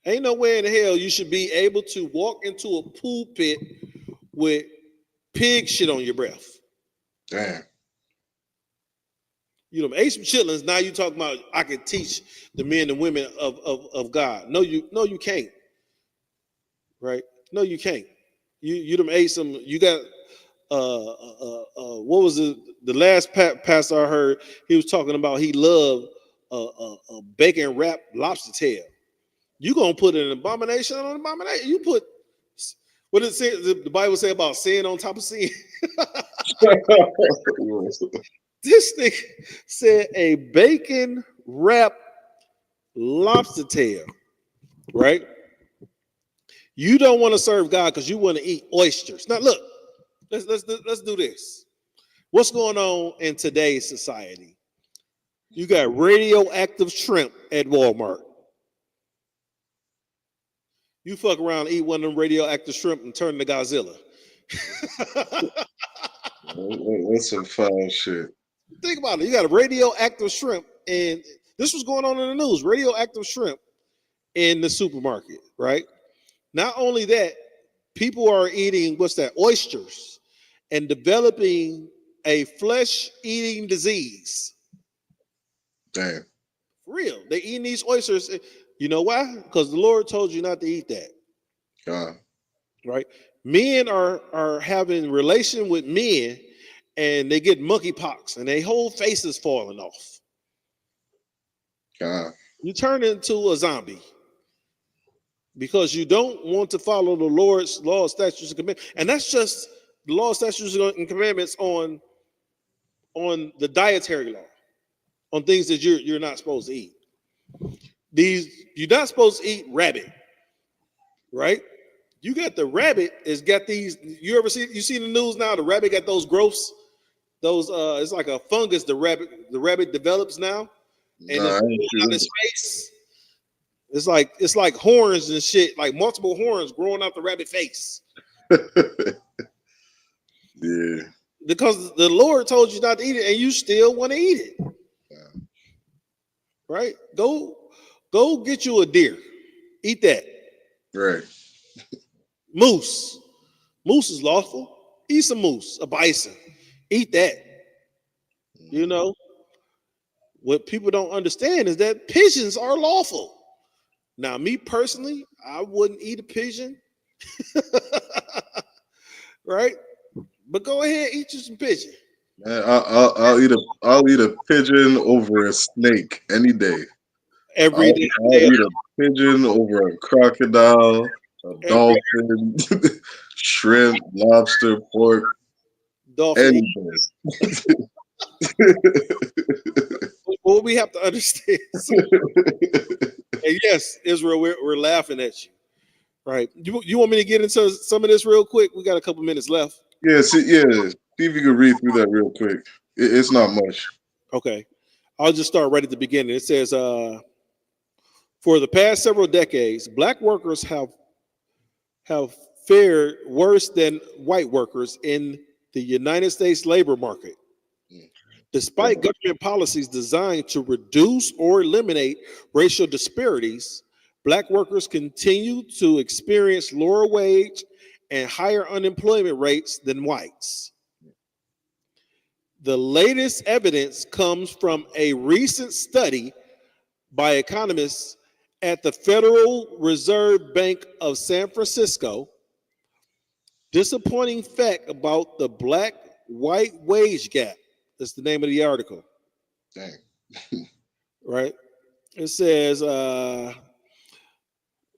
Ain't no way in the hell you should be able to walk into a pulpit with pig shit on your breath. Damn. You ate some chitlins. Now you talking about I can teach the men and women of God. No, you can't. Right? No, you can't. You done ate some. You got what was the last pastor I heard? He was talking about he loved a bacon wrapped lobster tail. You gonna put an abomination on an abomination? You put what did it say? The Bible say about sin on top of sin. This thing said a bacon wrapped lobster tail, right? You don't want to serve God because you want to eat oysters. Now look, let's do this. What's going on in today's society? You got radioactive shrimp at Walmart. You fuck around, eat one of them radioactive shrimp, and turn to Godzilla. That's some foul shit. Think about it. You got a radioactive shrimp, and this was going on in the news. Radioactive shrimp in the supermarket, right? Not only that, people are eating oysters, and developing a flesh-eating disease. Damn. For real, they eating these oysters. You know why? Because the Lord told you not to eat that. Right? Men are having relation with men, and they get monkeypox, and their whole face is falling off. You turn into a zombie because you don't want to follow the Lord's law, statutes, and commandments. And that's just the law, statutes, and commandments on the dietary law, on things that you're not supposed to eat. you're not supposed to eat rabbit, right? You got the rabbit is got these. You see the news now? The rabbit got those growths. Those it's like a fungus. The rabbit develops now, and Nah, I ain't it's sure. on his face. It's like horns and shit, like multiple horns growing out the rabbit face. Yeah. Because the Lord told you not to eat it, and you still want to eat it. Yeah. Right? Go get you a deer. Eat that. Right. Moose. Moose is lawful. Eat some moose, a bison. Eat that. You know, what people don't understand is that pigeons are lawful. Now, me personally, I wouldn't eat a pigeon. Right? But go ahead, eat you some pigeon. Man, I'll eat a pigeon over a snake any day. Every day. I'll eat a pigeon over a crocodile, a dolphin, shrimp, lobster, pork, Dolphin. any day. What we have to understand. And yes, Israel, we're laughing at you. Right. You want me to get into some of this real quick? We got a couple minutes left. Yeah, see if you can read through that real quick. It's not much. Okay. I'll just start right at the beginning. It says, for the past several decades, black workers have fared worse than white workers in the United States labor market. Despite government policies designed to reduce or eliminate racial disparities, black workers continue to experience lower wage and higher unemployment rates than whites. The latest evidence comes from a recent study by economists at the Federal Reserve Bank of San Francisco. Disappointing fact about the black-white wage gap. That's the name of the article. Dang. Right? It says,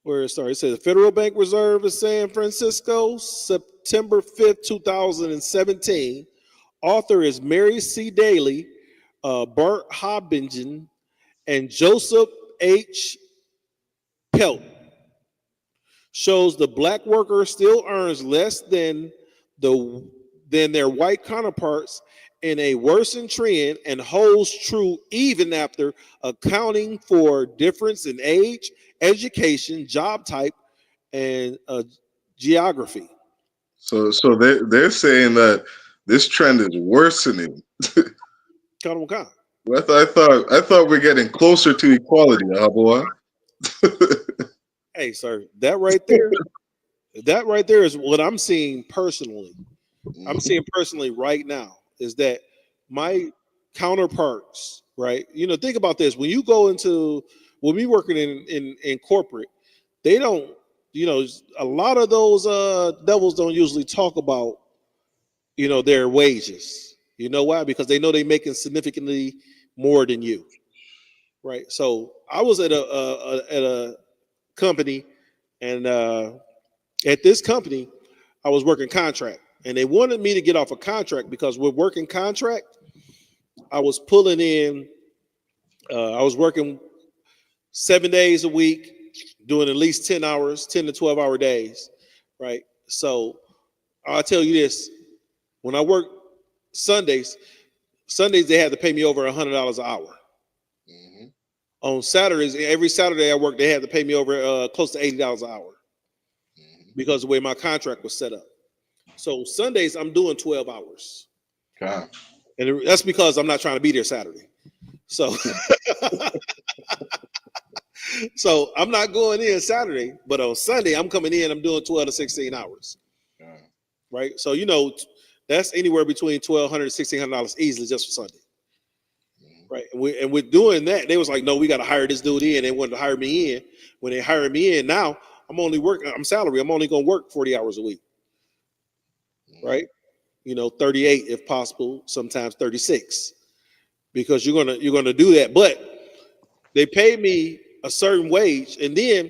where it started. It says the Federal Bank Reserve of San Francisco, September 5th, 2017. Author is Mary C. Daly, Bart Hobbingen, and Joseph H. Pelt. Shows the black worker still earns less than their white counterparts in a worsened trend, and holds true even after accounting for difference in age, education, job type, and geography. So they're saying that this trend is worsening. Count on. Well, I thought we're getting closer to equality, boy. Hey, sir, that right there is what I'm seeing personally. I'm seeing personally right now is that my counterparts, right? You know, think about this. When we working in corporate, they don't, you know, a lot of those devils don't usually talk about, you know, their wages. You know why? Because they know they're making significantly more than you, right? So I was at a company, and at this company, I was working contract, and they wanted me to get off a contract because we're working contract. I was pulling in, I was working 7 days a week, doing at least 10 hours, 10 to 12 hour days, right? So I'll tell you this, when I work Sundays they had to pay me over $100 an hour. Mm-hmm. On Saturdays, every Saturday I work, they had to pay me over close to $80 an hour, because of the way my contract was set up. So Sundays I'm doing 12 hours. God. And that's because I'm not trying to be there Saturday. So, so I'm not going in Saturday, but on Sunday I'm coming in, I'm doing 12 to 16 hours. God. Right? So, you know, that's anywhere between $1,200 and $1,600 easily just for Sunday. Right. And we're doing that. They was like, no, we got to hire this dude in. They wanted to hire me in. When they hired me in, now I'm salary. I'm only going to work 40 hours a week. Right. You know, 38 if possible, sometimes 36, because you're going to do that. But they pay me a certain wage. And then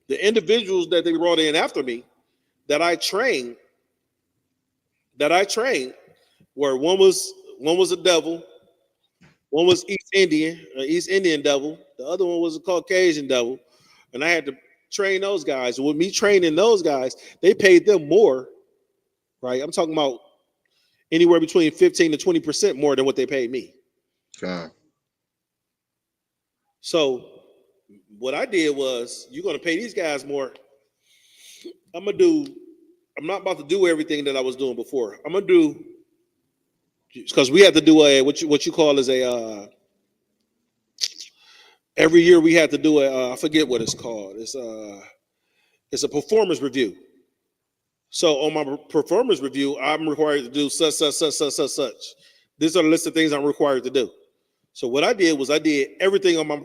the individuals that they brought in after me that I trained, where one was a devil, one was East Indian devil, The other one was a Caucasian devil, and I had to train those guys. With me training those guys, they paid them more, right? I'm talking about anywhere between 15 to 20% more than what they paid me. God. So what I did was, you're gonna pay these guys more. I'm not about to do everything that I was doing before. I'm gonna do, because we have to do a what you call as a every year we have to do a I forget what it's called. It's a performance review. So on my performance review, I'm required to do such. These are the list of things I'm required to do. So what I did was I did everything on my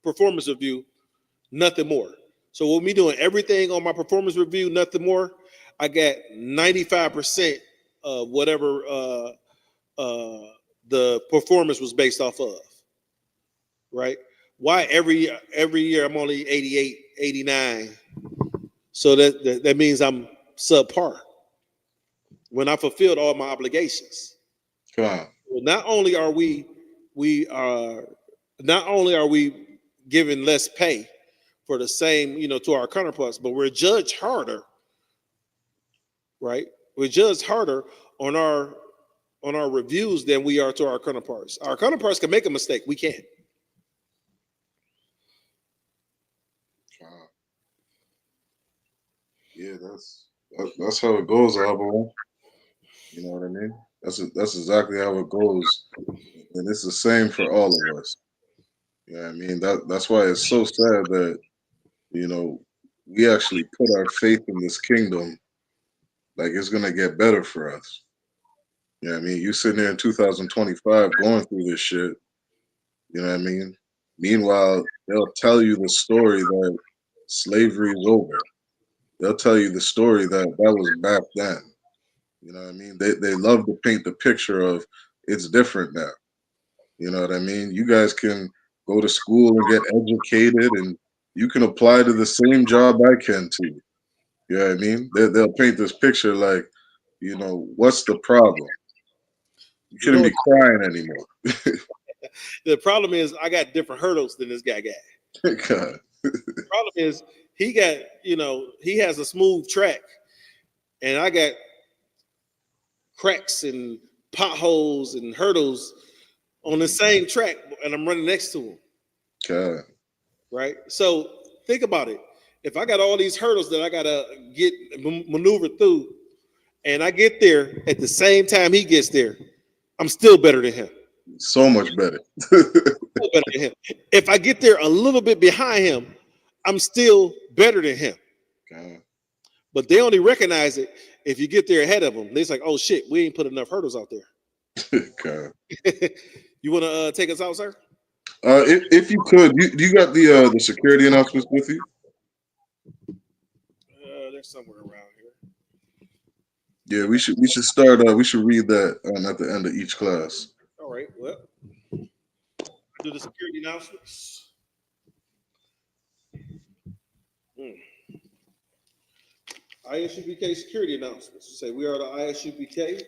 performance review, nothing more. So with me doing everything on my performance review, nothing more, I got 95% of whatever the performance was based off of. Right? Why every year I'm only 88, 89? So that means I'm subpar when I fulfilled all my obligations. God. Well, not only are we given less pay for the same, to our counterparts, but we're judged harder, right? We're judged harder on our reviews than we are to our counterparts. Our counterparts can make a mistake, we can't. Yeah, that's how it goes, Alvaro. You know what I mean? That's exactly how it goes, and it's the same for all of us. You know what I mean? That's why it's so sad that we actually put our faith in this kingdom, like it's gonna get better for us. You know what I mean? You sitting there in 2025 going through this shit. You know what I mean? Meanwhile, they'll tell you the story that slavery is over. They'll tell you the story that was back then. You know what I mean? They love to paint the picture of it's different now. You know what I mean? You guys can go to school and get educated, and you can apply to the same job I can too. You know what I mean? They'll paint this picture like, what's the problem? You shouldn't be crying anymore. The problem is I got different hurdles than this guy got. God. The problem is he got, he has a smooth track, and I got cracks and potholes and hurdles on the same track, and I'm running next to him. God. Right? So think about it. If I got all these hurdles that I gotta maneuver through, and I get there at the same time he gets there, I'm still better than him. So much better. Still better than him. If I get there a little bit behind him, I'm still better than him. God. But they only recognize it if you get there ahead of them. They're like, oh shit, we ain't put enough hurdles out there. God. You want to take us out, sir? If you could, you got the security announcements with you? They're somewhere around here. Yeah, we should start. We should read that at the end of each class. All right. Well, do the security announcements. ISUPK security announcements. Say we are the ISUPK.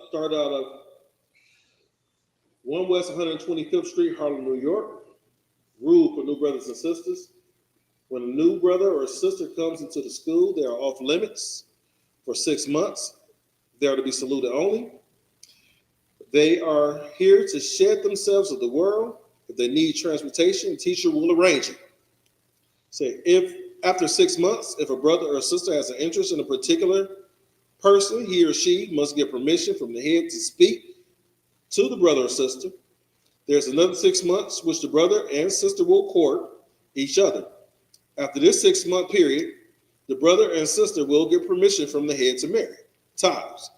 Start out of 1 West 125th Street, Harlem, New York. Rule for new brothers and sisters. When a new brother or sister comes into the school, they are off limits for 6 months. They are to be saluted only. They are here to shed themselves of the world. If they need transportation, the teacher will arrange it. Say, if after 6 months, if a brother or sister has an interest in a particular person, he or she must get permission from the head to speak to the brother or sister. There's another 6 months which the brother and sister will court each other. After this 6 month period, the brother and sister will get permission from the head to marry. Tithes,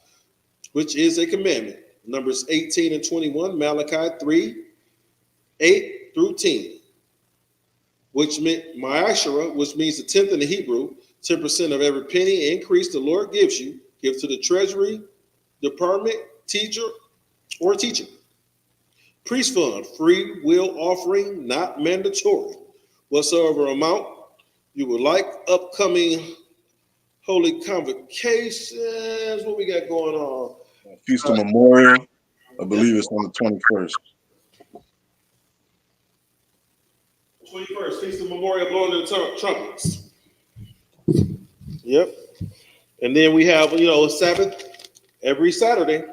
which is a commandment. Numbers 18 and 21, Malachi 3, 8 through 10. Which meant Ma'ashara, which means the 10th in the Hebrew, 10% of every penny increase the Lord gives you, give to the treasury department, teacher, or teaching. Priest fund, free will offering, not mandatory. Whatsoever amount you would like, upcoming holy convocations. What we got going on? Feast of Memorial. I believe it's on the 21st. 21st, Feast of Memorial, blowing the trumpets. Yep. And then we have, a Sabbath every Saturday.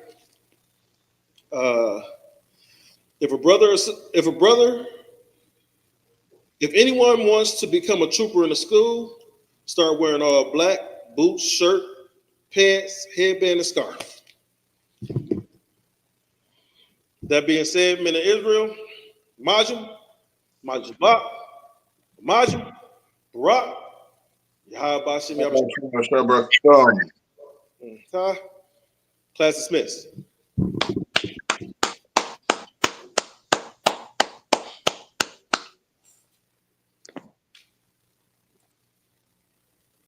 If anyone wants to become a trooper in the school, start wearing all black, boots, shirt, pants, headband, and scarf. That being said, men of Israel, Majum, Majubak, Majum, Barak, Yahabashim, Yabashim. Class dismissed.